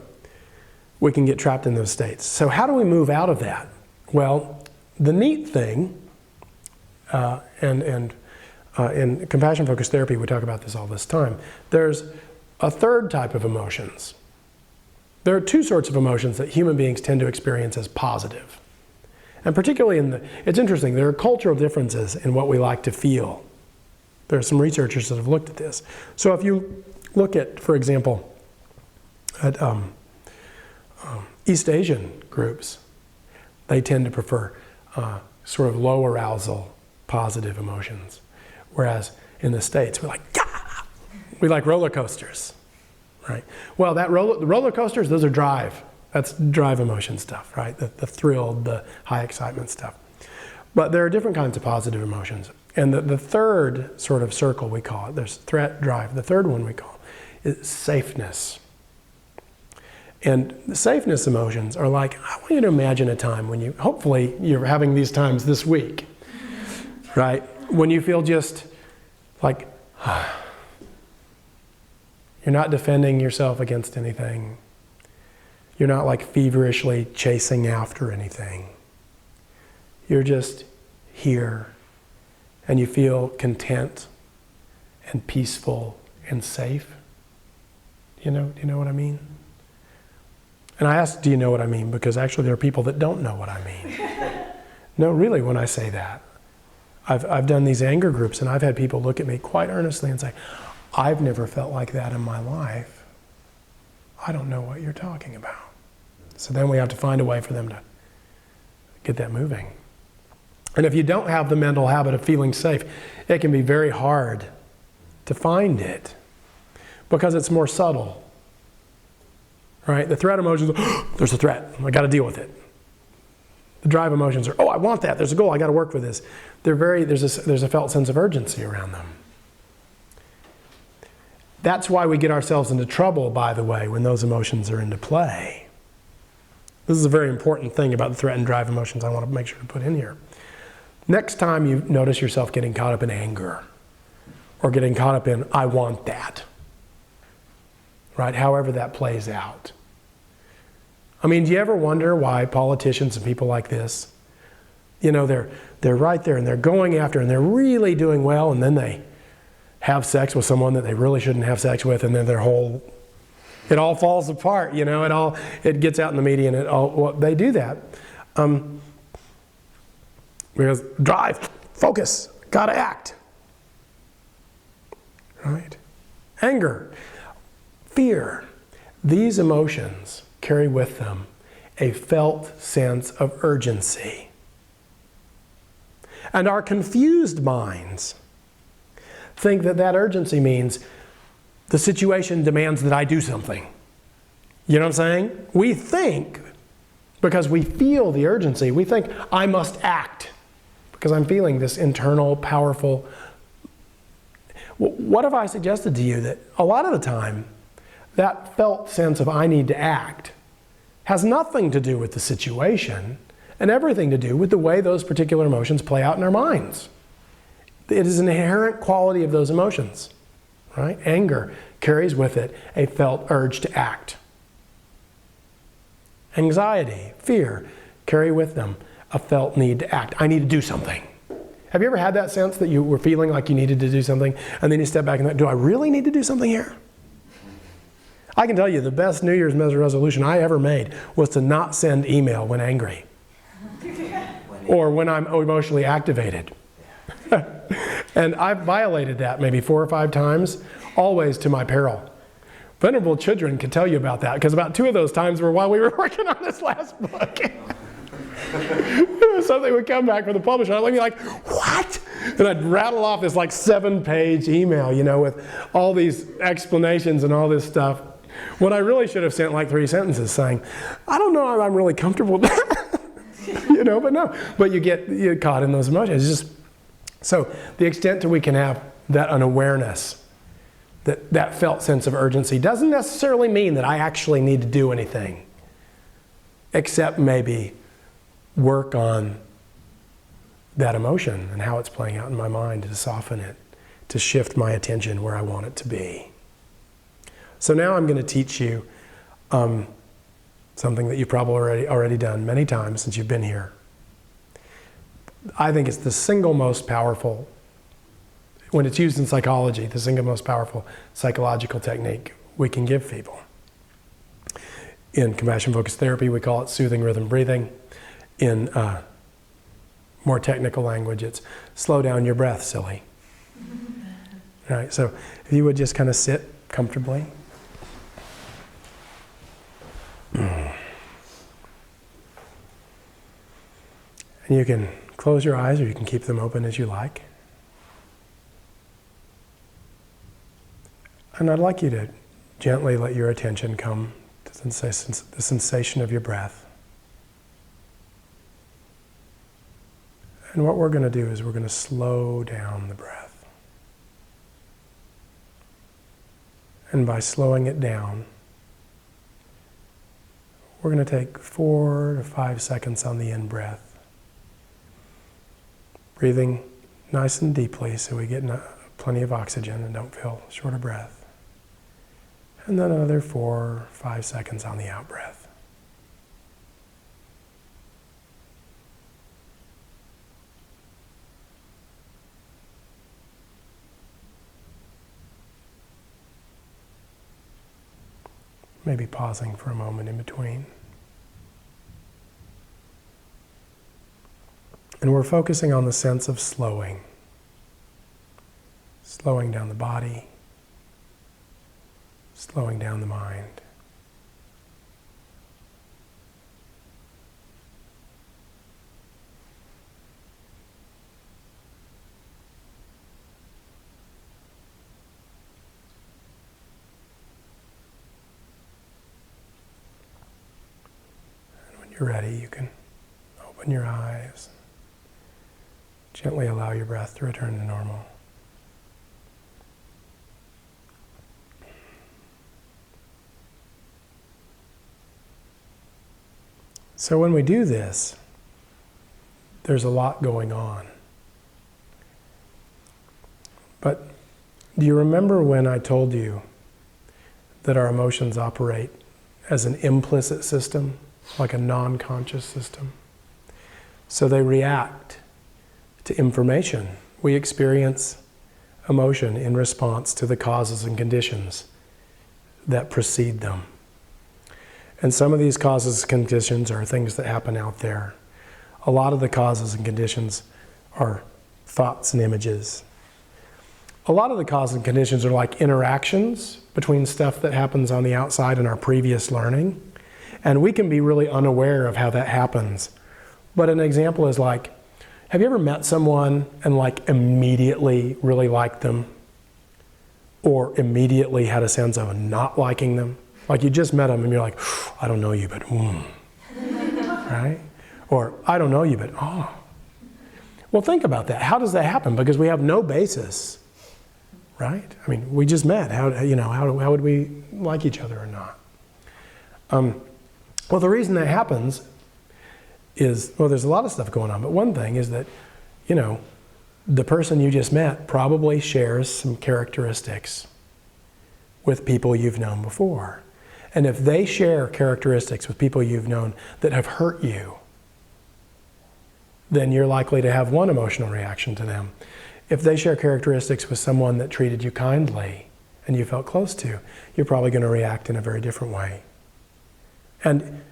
we can get trapped in those states. So how do we move out of that? Well, the neat thing, in compassion-focused therapy, we talk about this all this time, there's a third type of emotions. There are two sorts of emotions that human beings tend to experience as positive. And particularly it's interesting, there are cultural differences in what we like to feel. There are some researchers that have looked at this. So if you look at, for example, at East Asian groups, they tend to prefer sort of low arousal, positive emotions. Whereas in the States, we like roller coasters, right? Well, the roller coasters, those are drive. That's drive emotion stuff, right? The thrill, the high excitement stuff. But there are different kinds of positive emotions. And the third sort of circle, we call it, there's threat, drive. The third one we call is safeness. And the safeness emotions are like, I want you to imagine a time when hopefully you're having these times this week, right? When you feel just like, you're not defending yourself against anything. You're not like feverishly chasing after anything. You're just here and you feel content and peaceful and safe. Do you know what I mean? And I ask, do you know what I mean? Because actually there are people that don't know what I mean. No, really, when I say that. I've done these anger groups and I've had people look at me quite earnestly and say, I've never felt like that in my life. I don't know what you're talking about. So then we have to find a way for them to get that moving. And if you don't have the mental habit of feeling safe, it can be very hard to find it because it's more subtle. Right? The threat emotions are, oh, there's a threat, I got to deal with it. The drive emotions are, oh, I want that, there's a goal, I got to work with this. There's a felt sense of urgency around them. That's why we get ourselves into trouble, by the way, when those emotions are into play. This is a very important thing about the threat and drive emotions I want to make sure to put in here. Next time you notice yourself getting caught up in anger or getting caught up in, I want that, right? However that plays out. I mean, do you ever wonder why politicians and people like this, they're right there and they're going after and they're really doing well, and then they have sex with someone that they really shouldn't have sex with, and then it all falls apart, it gets out in the media and they do that. Because drive, focus, gotta act. Right? Anger, fear, these emotions carry with them a felt sense of urgency. And our confused minds think that urgency means the situation demands that I do something. You know what I'm saying? We think, because we feel the urgency, we think I must act because I'm feeling this internal, powerful. What if I suggested to you that a lot of the time, that felt sense of I need to act has nothing to do with the situation and everything to do with the way those particular emotions play out in our minds. It is an inherent quality of those emotions, right? Anger carries with it a felt urge to act. Anxiety, fear, carry with them a felt need to act. I need to do something. Have you ever had that sense that you were feeling like you needed to do something, and then you step back and think, do I really need to do something here? I can tell you the best New Year's resolution I ever made was to not send email when angry or when I'm emotionally activated. And I've violated that maybe 4 or 5 times, always to my peril. Venerable children can tell you about that, because about 2 of those times were while we were working on this last book. Something would come back from the publisher, and I'd be like, what? And I'd rattle off this like 7-page email, with all these explanations and all this stuff. When I really should have sent like 3 sentences saying, I don't know if I'm really comfortable with that. But no. But you're caught in those emotions. It's just, so the extent to which we can have that unawareness, that felt sense of urgency, doesn't necessarily mean that I actually need to do anything, except maybe work on that emotion and how it's playing out in my mind, to soften it, to shift my attention where I want it to be. So now I'm going to teach you something that you've probably already done many times since you've been here. I think it's the single most powerful, when it's used in psychology, the single most powerful psychological technique we can give people. In compassion-focused therapy, we call it soothing rhythm breathing. In more technical language, it's slow down your breath, silly. All right, so if you would just kind of sit comfortably. And you can close your eyes or you can keep them open as you like. And I'd like you to gently let your attention come to the sensation of your breath. And what we're going to do is we're going to slow down the breath. And by slowing it down, we're going to take 4 to 5 seconds on the in-breath. Breathing nice and deeply so we get plenty of oxygen and don't feel short of breath. And then another 4 or 5 seconds on the out-breath. Maybe pausing for a moment in between. And we're focusing on the sense of slowing. Slowing down the body. Slowing down the mind. And when you're ready, you can open your eyes. Gently allow your breath to return to normal. So when we do this, there's a lot going on. But do you remember when I told you that our emotions operate as an implicit system, like a non-conscious system? So they react to information. We experience emotion in response to the causes and conditions that precede them. And some of these causes and conditions are things that happen out there. A lot of the causes and conditions are thoughts and images. A lot of the causes and conditions are like interactions between stuff that happens on the outside in our previous learning. And we can be really unaware of how that happens. But an example is like, have you ever met someone and like immediately really liked them? Or immediately had a sense of not liking them? Like you just met them and you're like, I don't know you, but right? Or I don't know you, but oh. Well, think about that. How does that happen? Because we have no basis, right? I mean, we just met. How would we like each other or not? Well, the reason that happens is, well, there's a lot of stuff going on, but one thing is that, the person you just met probably shares some characteristics with people you've known before. And if they share characteristics with people you've known that have hurt you, then you're likely to have one emotional reaction to them. If they share characteristics with someone that treated you kindly and you felt close to, you're probably going to react in a very different way. And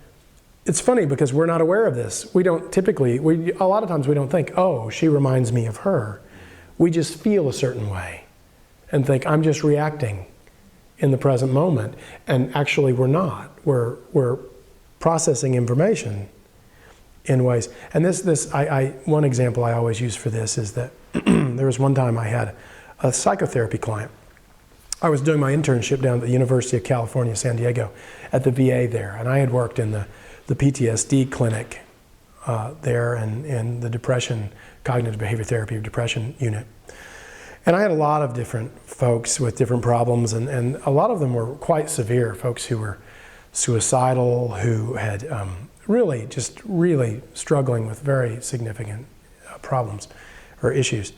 it's funny because we're not aware of this. We don't typically, a lot of times we don't think, oh, she reminds me of her. We just feel a certain way and think, I'm just reacting in the present moment. And actually we're not. We're processing information in ways. And one example I always use for this is that there was one time I had a psychotherapy client. I was doing my internship down at the University of California, San Diego, at the VA there. And I had worked in the PTSD clinic there and in the depression, cognitive behavior therapy or depression unit. And I had a lot of different folks with different problems, and a lot of them were quite severe, folks who were suicidal, who had really struggling with very significant problems or issues.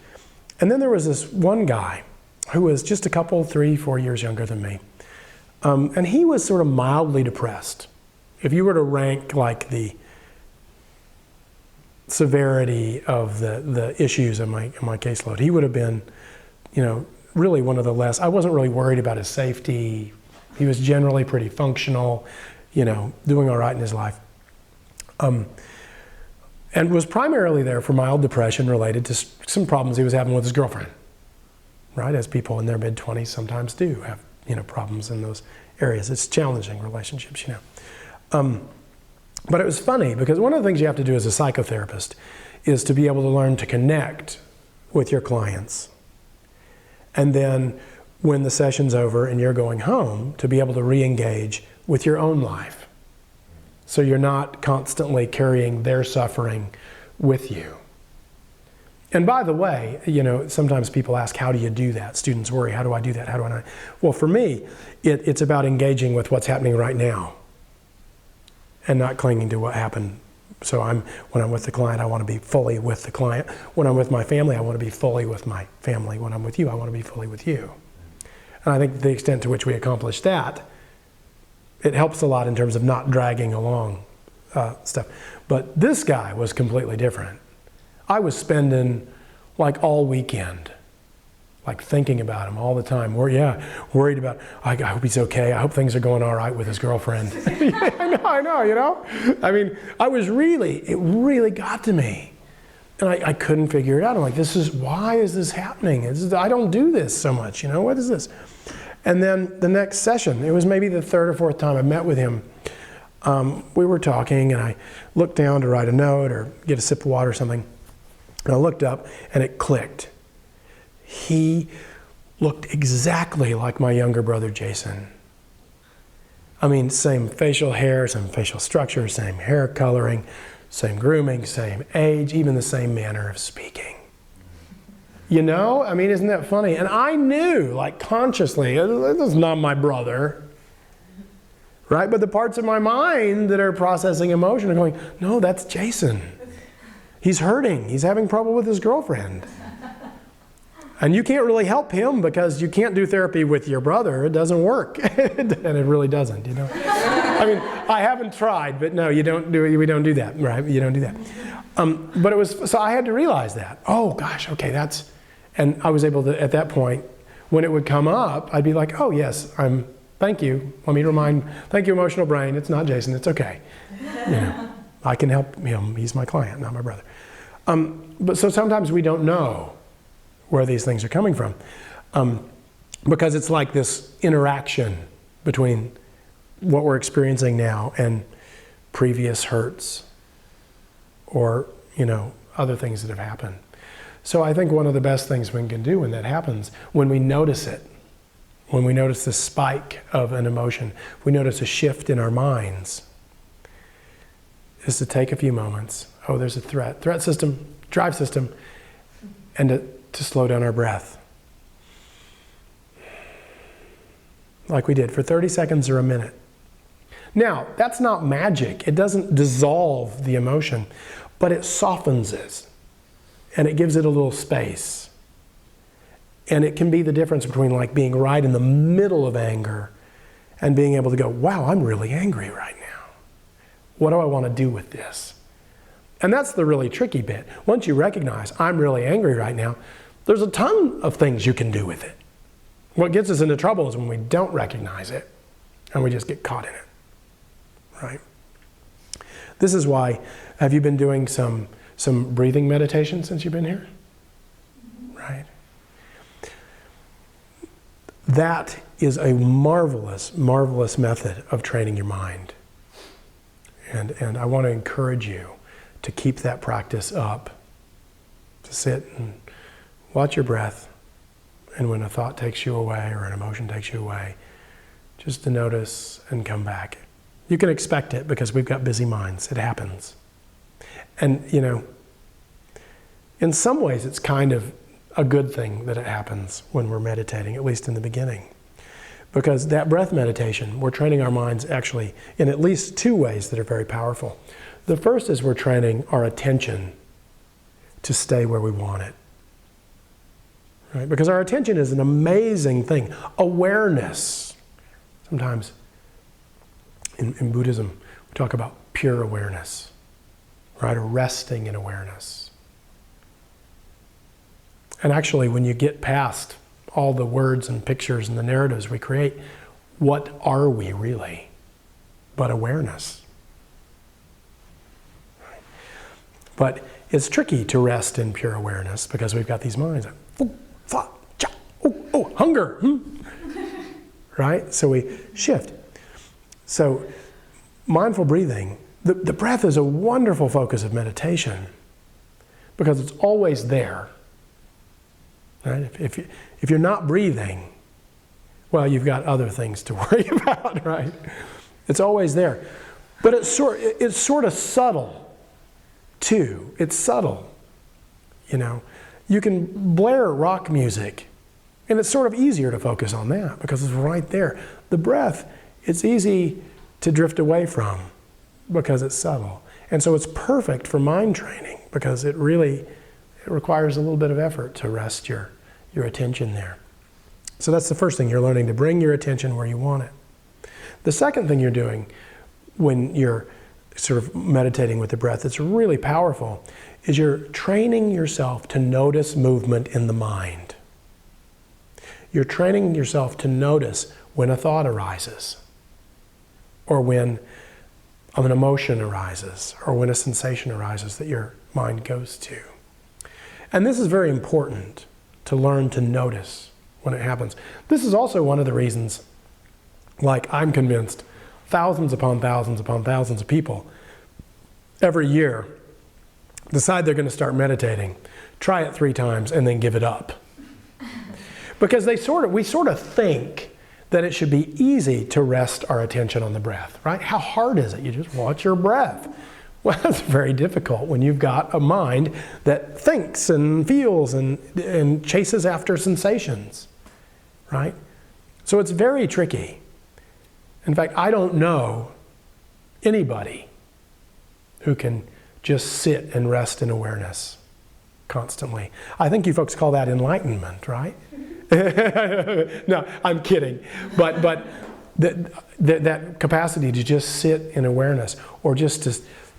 And then there was this one guy who was just a couple, 3, 4 years younger than me. And he was sort of mildly depressed. If you were to rank like the severity of the issues in my caseload, he would have been, really one of the less. I wasn't really worried about his safety. He was generally pretty functional, doing all right in his life. And was primarily there for mild depression related to some problems he was having with his girlfriend, right? As people in their mid-20s sometimes do have, problems in those areas. It's challenging relationships, But it was funny because one of the things you have to do as a psychotherapist is to be able to learn to connect with your clients. And then when the session's over and you're going home, to be able to re-engage with your own life. So you're not constantly carrying their suffering with you. And by the way, sometimes people ask, how do you do that? Students worry, how do I do that? How do I not? Well, for me, it's about engaging with what's happening right now and not clinging to what happened. So when I'm with the client, I want to be fully with the client. When I'm with my family, I want to be fully with my family. When I'm with you, I want to be fully with you. And I think the extent to which we accomplish that, it helps a lot in terms of not dragging along stuff. But this guy was completely different. I was spending like all weekend, like thinking about him all the time. Worried about, I hope he's okay. I hope things are going all right with his girlfriend. I know. I mean, it really got to me. And I couldn't figure it out. I'm like, why is this happening? I don't do this so much, what is this? And then the next session, it was maybe the 3rd or 4th time I met with him. We were talking and I looked down to write a note or get a sip of water or something. And I looked up and it clicked. He looked exactly like my younger brother, Jason. I mean, same facial hair, same facial structure, same hair coloring, same grooming, same age, even the same manner of speaking. I mean, isn't that funny? And I knew, like consciously, this is not my brother, right? But the parts of my mind that are processing emotion are going, no, that's Jason. He's hurting. He's having trouble with his girlfriend. And you can't really help him because you can't do therapy with your brother. It doesn't work. And it really doesn't, I mean, I haven't tried, but no, we don't do that, right? You don't do that. But so I had to realize that. Oh gosh, okay, and I was able to, at that point, when it would come up, I'd be like, oh yes, thank you. Let me thank you, emotional brain. It's not Jason, it's okay. I can help him. He's my client, not my brother. But so sometimes we don't know where these things are coming from. Because it's like this interaction between what we're experiencing now and previous hurts or, other things that have happened. So I think one of the best things we can do when that happens, when we notice it, when we notice the spike of an emotion, we notice a shift in our minds, is to take a few moments. Oh, there's a threat system, drive system, and to slow down our breath. Like we did for 30 seconds or a minute. Now, that's not magic. It doesn't dissolve the emotion, but it softens it. And it gives it a little space. And it can be the difference between like being right in the middle of anger and being able to go, wow, I'm really angry right now. What do I want to do with this? And that's the really tricky bit. Once you recognize, I'm really angry right now, there's a ton of things you can do with it. What gets us into trouble is when we don't recognize it and we just get caught in it, right? This is why, have you been doing some breathing meditation since you've been here? Right? That is a marvelous, marvelous method of training your mind. And I want to encourage you to keep that practice up, to sit and watch your breath, and when a thought takes you away or an emotion takes you away, just to notice and come back. You can expect it because we've got busy minds. It happens. And, in some ways it's kind of a good thing that it happens when we're meditating, at least in the beginning. Because that breath meditation, we're training our minds actually in at least 2 ways that are very powerful. The first is we're training our attention to stay where we want it. Right? Because our attention is an amazing thing. Awareness. Sometimes in Buddhism, we talk about pure awareness, right? Or resting in awareness. And actually, when you get past all the words and pictures and the narratives we create, what are we really but awareness? But it's tricky to rest in pure awareness because we've got these minds. Hunger. Right? So we shift. So mindful breathing, the breath is a wonderful focus of meditation because it's always there. Right? If you're not breathing, well, you've got other things to worry about, right? It's always there. But it's sort of subtle, too. It's subtle, you know. You can blare rock music, and it's sort of easier to focus on that because it's right there. The breath, it's easy to drift away from because it's subtle. And so it's perfect for mind training because it requires a little bit of effort to rest your attention there. So that's the first thing. You're learning to bring your attention where you want it. The second thing you're doing when you're sort of meditating with the breath that's really powerful is you're training yourself to notice movement in the mind. You're training yourself to notice when a thought arises, or when an emotion arises, or when a sensation arises that your mind goes to. And this is very important, to learn to notice when it happens. This is also one of the reasons, like I'm convinced, thousands upon thousands upon thousands of people every year decide they're going to start meditating, try it 3 times, and then give it up. Because we sort of think that it should be easy to rest our attention on the breath, right? How hard is it? You just watch your breath. Well, that's very difficult when you've got a mind that thinks and feels and chases after sensations, right? So it's very tricky. In fact, I don't know anybody who can just sit and rest in awareness constantly. I think you folks call that enlightenment, right? No, I'm kidding. But that capacity to just sit in awareness, or just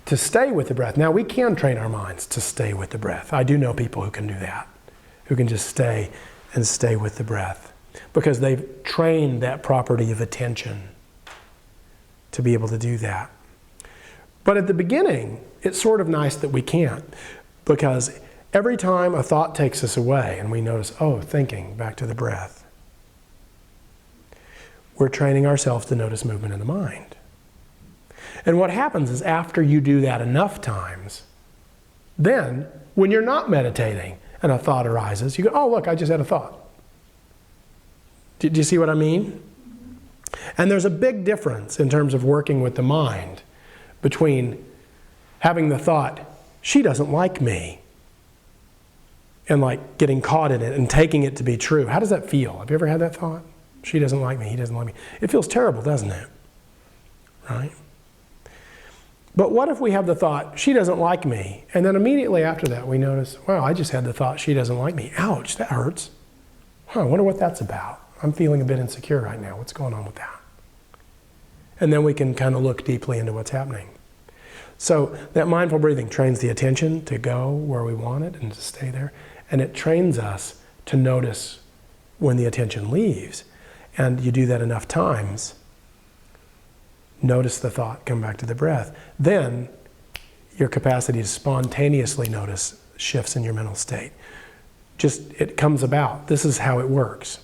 to stay with the breath. Now, we can train our minds to stay with the breath. I do know people who can do that, who can just stay with the breath, because they've trained that property of attention to be able to do that. But at the beginning, it's sort of nice that we can't, because every time a thought takes us away and we notice, oh, thinking, back to the breath, we're training ourselves to notice movement in the mind. And what happens is, after you do that enough times, then when you're not meditating and a thought arises, you go, oh, look, I just had a thought. Do you see what I mean? And there's a big difference in terms of working with the mind between having the thought, she doesn't like me, and like getting caught in it and taking it to be true. How does that feel? Have you ever had that thought? She doesn't like me, he doesn't like me. It feels terrible, doesn't it? Right? But what if we have the thought, she doesn't like me, and then immediately after that we notice, wow, I just had the thought, she doesn't like me. Ouch, that hurts. I wonder what that's about. I'm feeling a bit insecure right now. What's going on with that? And then we can kind of look deeply into what's happening. So that mindful breathing trains the attention to go where we want it and to stay there. And it trains us to notice when the attention leaves. And you do that enough times, notice the thought, come back to the breath. Then your capacity to spontaneously notice shifts in your mental state. It comes about. This is how it works.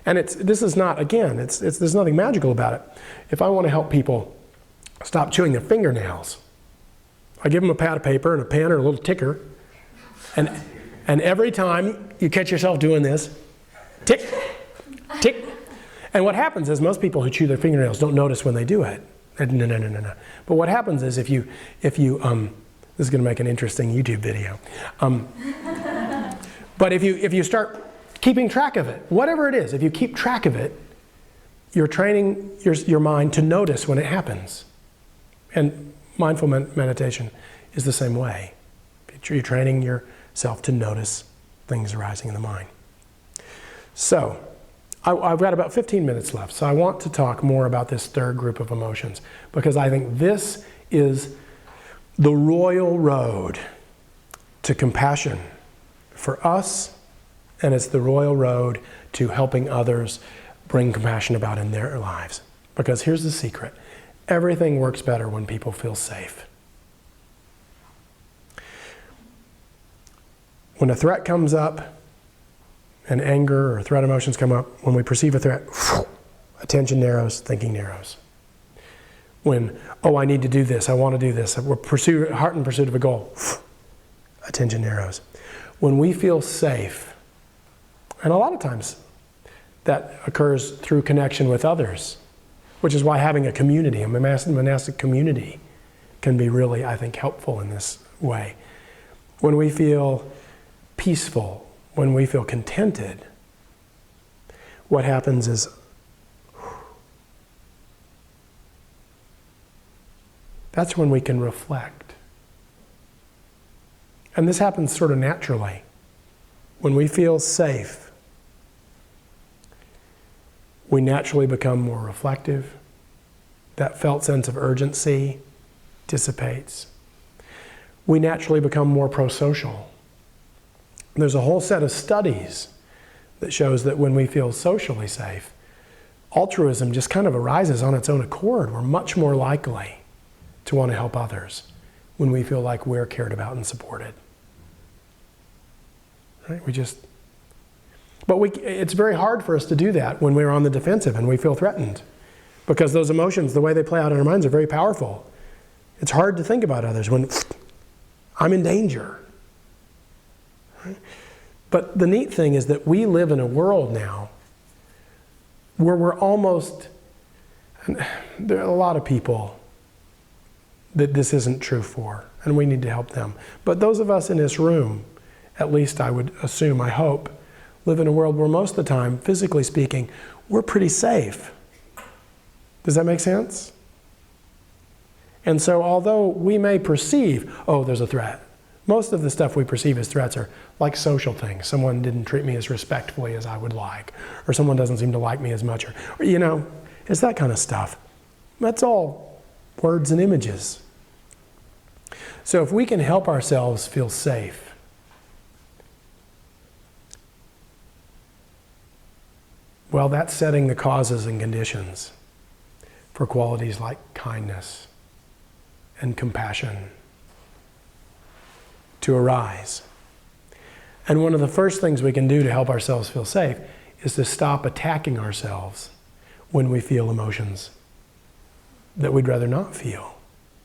And this is not, again, there's nothing magical about it. If I want to help people stop chewing their fingernails, I give them a pad of paper and a pen or a little ticker, and every time you catch yourself doing this, tick, tick. And what happens is, most people who chew their fingernails don't notice when they do it. No. But what happens is, if you this is going to make an interesting YouTube video. But if you start keeping track of it, whatever it is, if you keep track of it, you're training your mind to notice when it happens. And mindful meditation is the same way. You're training self to notice things arising in the mind. So, I've got about 15 minutes left, so I want to talk more about this third group of emotions, because I think this is the royal road to compassion for us, and it's the royal road to helping others bring compassion about in their lives. Because here's the secret: everything works better when people feel safe. When a threat comes up, and anger or threat emotions come up, when we perceive a threat, attention narrows, thinking narrows. When, oh, I need to do this, I want to do this, we're heart in pursuit of a goal, attention narrows. When we feel safe, and a lot of times that occurs through connection with others, which is why having a community, a monastic community, can be really, I think, helpful in this way. When we feel peaceful, when we feel contented, what happens is that's when we can reflect. And this happens sort of naturally. When we feel safe, we naturally become more reflective. That felt sense of urgency dissipates. We naturally become more pro-social. There's a whole set of studies that shows that when we feel socially safe, altruism just kind of arises on its own accord. We're much more likely to want to help others when we feel like we're cared about and supported. Right? It's very hard for us to do that when we're on the defensive and we feel threatened, because those emotions, the way they play out in our minds, are very powerful. It's hard to think about others when I'm in danger. But the neat thing is that we live in a world now where we're almost, there are a lot of people that this isn't true for, and we need to help them. But those of us in this room, at least I would assume, I hope, live in a world where most of the time, physically speaking, we're pretty safe. Does that make sense? And so although we may perceive, oh, there's a threat, most of the stuff we perceive as threats are like social things. Someone didn't treat me as respectfully as I would like, or someone doesn't seem to like me as much, or it's that kind of stuff. That's all words and images. So if we can help ourselves feel safe, well, that's setting the causes and conditions for qualities like kindness and compassion to arise. And one of the first things we can do to help ourselves feel safe is to stop attacking ourselves when we feel emotions that we'd rather not feel.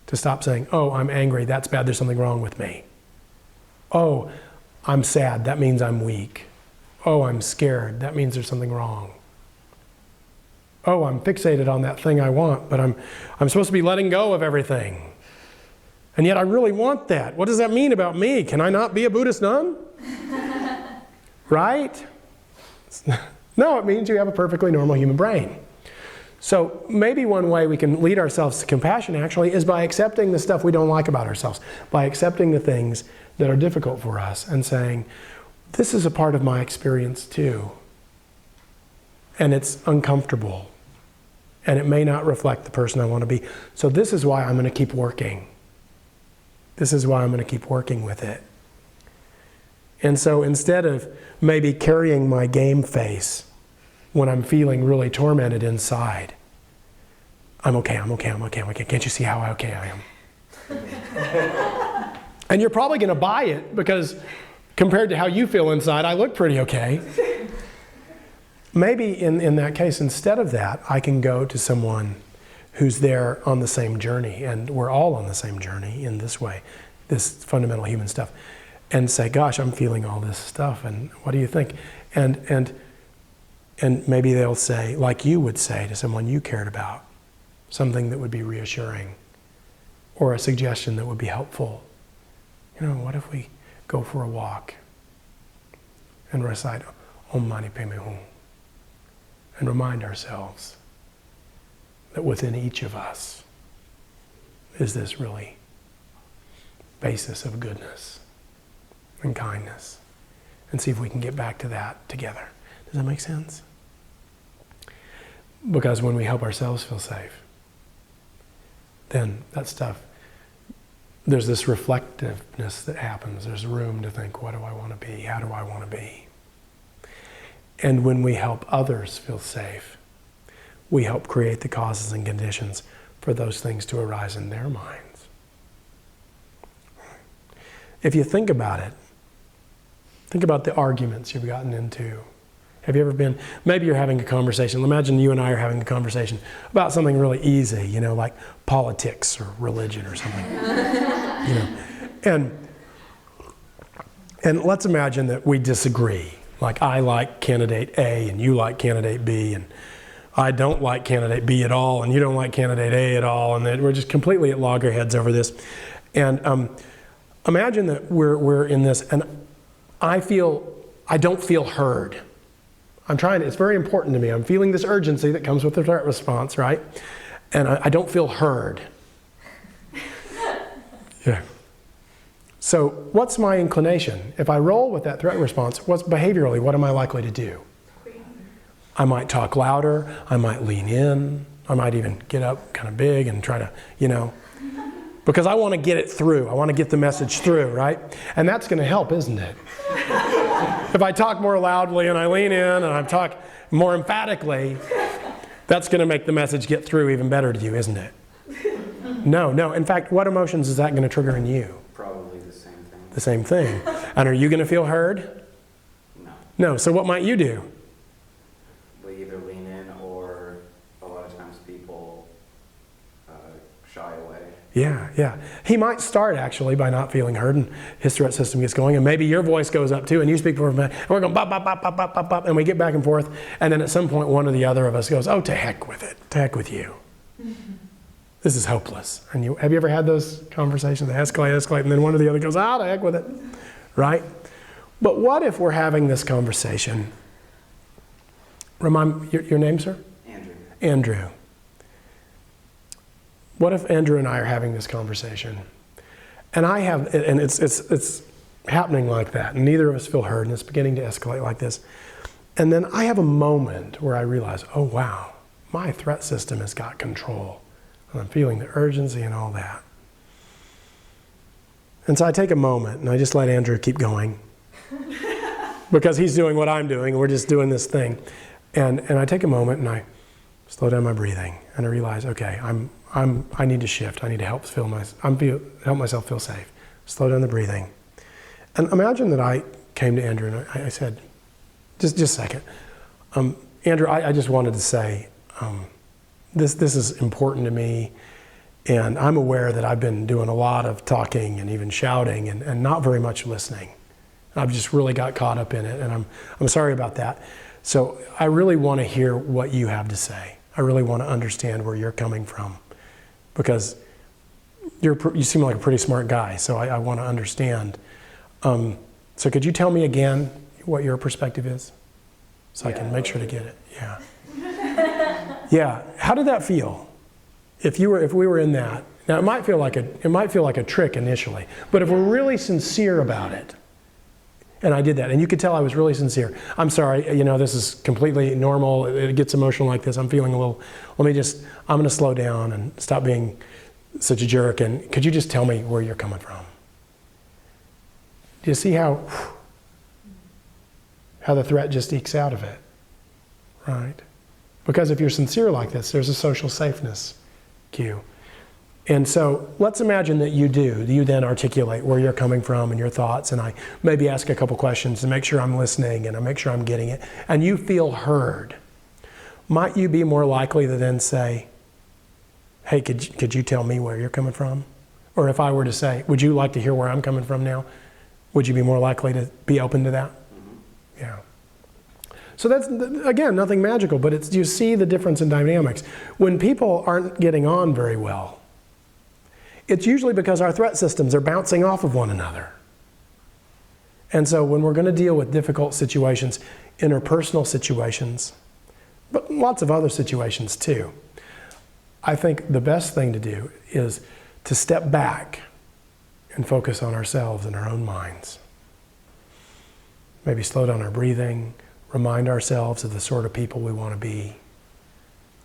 To stop saying, oh, I'm angry, that's bad, there's something wrong with me. Oh, I'm sad, that means I'm weak. Oh, I'm scared, that means there's something wrong. Oh, I'm fixated on that thing I want, but I'm supposed to be letting go of everything. And yet I really want that. What does that mean about me? Can I not be a Buddhist nun? Right? No, it means you have a perfectly normal human brain. So maybe one way we can lead ourselves to compassion actually is by accepting the stuff we don't like about ourselves, by accepting the things that are difficult for us and saying, this is a part of my experience too. And it's uncomfortable. And it may not reflect the person I want to be. So this is why I'm going to keep working. This is why I'm going to keep working with it. And so instead of maybe carrying my game face when I'm feeling really tormented inside, I'm okay. Can't you see how okay I am? And you're probably going to buy it because compared to how you feel inside, I look pretty okay. Maybe in that case, instead of that, I can go to someone who's there on the same journey, and we're all on the same journey in this way, this fundamental human stuff, and say, gosh, I'm feeling all this stuff, and what do you think? And maybe they'll say, like you would say to someone you cared about, something that would be reassuring, or a suggestion that would be helpful. What if we go for a walk and recite Om Mani Padme Hum, and remind ourselves that within each of us is this really basis of goodness. and kindness, and see if we can get back to that together. Does that make sense? Because when we help ourselves feel safe, then that stuff, there's this reflectiveness that happens. There's room to think, what do I want to be? How do I want to be? And when we help others feel safe, we help create the causes and conditions for those things to arise in their minds. If you think about it, think about the arguments you've gotten into. Have you ever been, maybe you're having a conversation, imagine you and I are having a conversation about something really easy, like politics or religion or something. And let's imagine that we disagree. Like I like candidate A and you like candidate B, and I don't like candidate B at all and you don't like candidate A at all, and then we're just completely at loggerheads over this. And imagine that we're in this, and I don't feel heard. It's very important to me. I'm feeling this urgency that comes with the threat response, right? And I don't feel heard. Yeah. So what's my inclination? If I roll with that threat response, behaviorally, what am I likely to do? I might talk louder, I might lean in, I might even get up kind of big and try to, because I want to get it through. I want to get the message through, right? And that's going to help, isn't it? If I talk more loudly and I lean in and I talk more emphatically, that's going to make the message get through even better to you, isn't it? No. In fact, what emotions is that going to trigger in you? Probably the same thing. The same thing. And are you going to feel heard? No. No. So what might you do? We either lean in, or a lot of times people shy away. Yeah. He might start actually by not feeling heard, and his threat system gets going, and maybe your voice goes up too, and you speak for him, and we're going bop, bop, bop, bop, bop, bop, bop, and we get back and forth, and then at some point one or the other of us goes, oh, to heck with it. To heck with you. This is hopeless. And have you ever had those conversations? They escalate, and then one or the other goes, to heck with it. Right? But what if we're having this conversation? Remind your name, sir? Andrew. What if Andrew and I are having this conversation, and it's happening like that, and neither of us feel heard, and it's beginning to escalate like this, and then I have a moment where I realize, oh wow, my threat system has got control, and I'm feeling the urgency and all that. And so I take a moment, and I just let Andrew keep going, because he's doing what I'm doing, and we're just doing this thing, and I take a moment, and I slow down my breathing, and I realize, okay, I need to shift. I need to help myself feel safe. Slow down the breathing. And imagine that I came to Andrew and I said, just a second. Andrew, I just wanted to say, this is important to me, and I'm aware that I've been doing a lot of talking and even shouting and not very much listening. I've just really got caught up in it, and I'm sorry about that. So I really want to hear what you have to say. I really want to understand where you're coming from, because you seem like a pretty smart guy, so I want to understand. So could you tell me again what your perspective is, so I can make sure to get it? Yeah. Yeah. How did that feel? If we were in that, now it might feel like a trick initially, but if we're really sincere about it, and I did that, and you could tell I was really sincere. I'm sorry, this is completely normal. It gets emotional like this. I'm feeling I'm going to slow down and stop being such a jerk, and could you just tell me where you're coming from? Do you see how the threat just ekes out of it, right? Because if you're sincere like this, there's a social safeness cue. And so let's imagine that you do. You then articulate where you're coming from and your thoughts, and I maybe ask a couple questions to make sure I'm listening and I make sure I'm getting it, and you feel heard. Might you be more likely to then say, hey, could you tell me where you're coming from? Or if I were to say, would you like to hear where I'm coming from now? Would you be more likely to be open to that? Mm-hmm. Yeah. So that's, again, nothing magical, but you see the difference in dynamics. When people aren't getting on very well, it's usually because our threat systems are bouncing off of one another. And so when we're going to deal with difficult situations, interpersonal situations, but lots of other situations too, I think the best thing to do is to step back and focus on ourselves and our own minds. Maybe slow down our breathing, remind ourselves of the sort of people we want to be,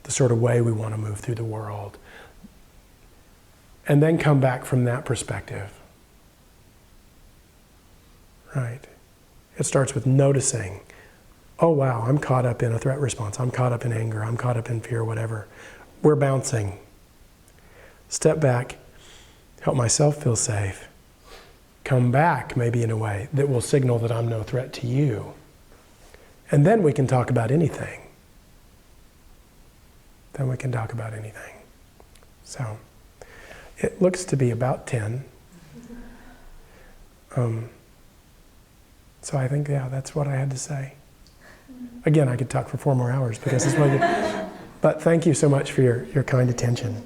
the sort of way we want to move through the world. And then come back from that perspective. Right? It starts with noticing, oh wow, I'm caught up in a threat response, I'm caught up in anger, I'm caught up in fear, whatever. We're bouncing. Step back, help myself feel safe. Come back maybe in a way that will signal that I'm no threat to you. And then we can talk about anything. Then we can talk about anything. So, it looks to be about 10. So I think, yeah, that's what I had to say. Again, I could talk for 4 more hours because it's what I do. But thank you so much for your kind attention.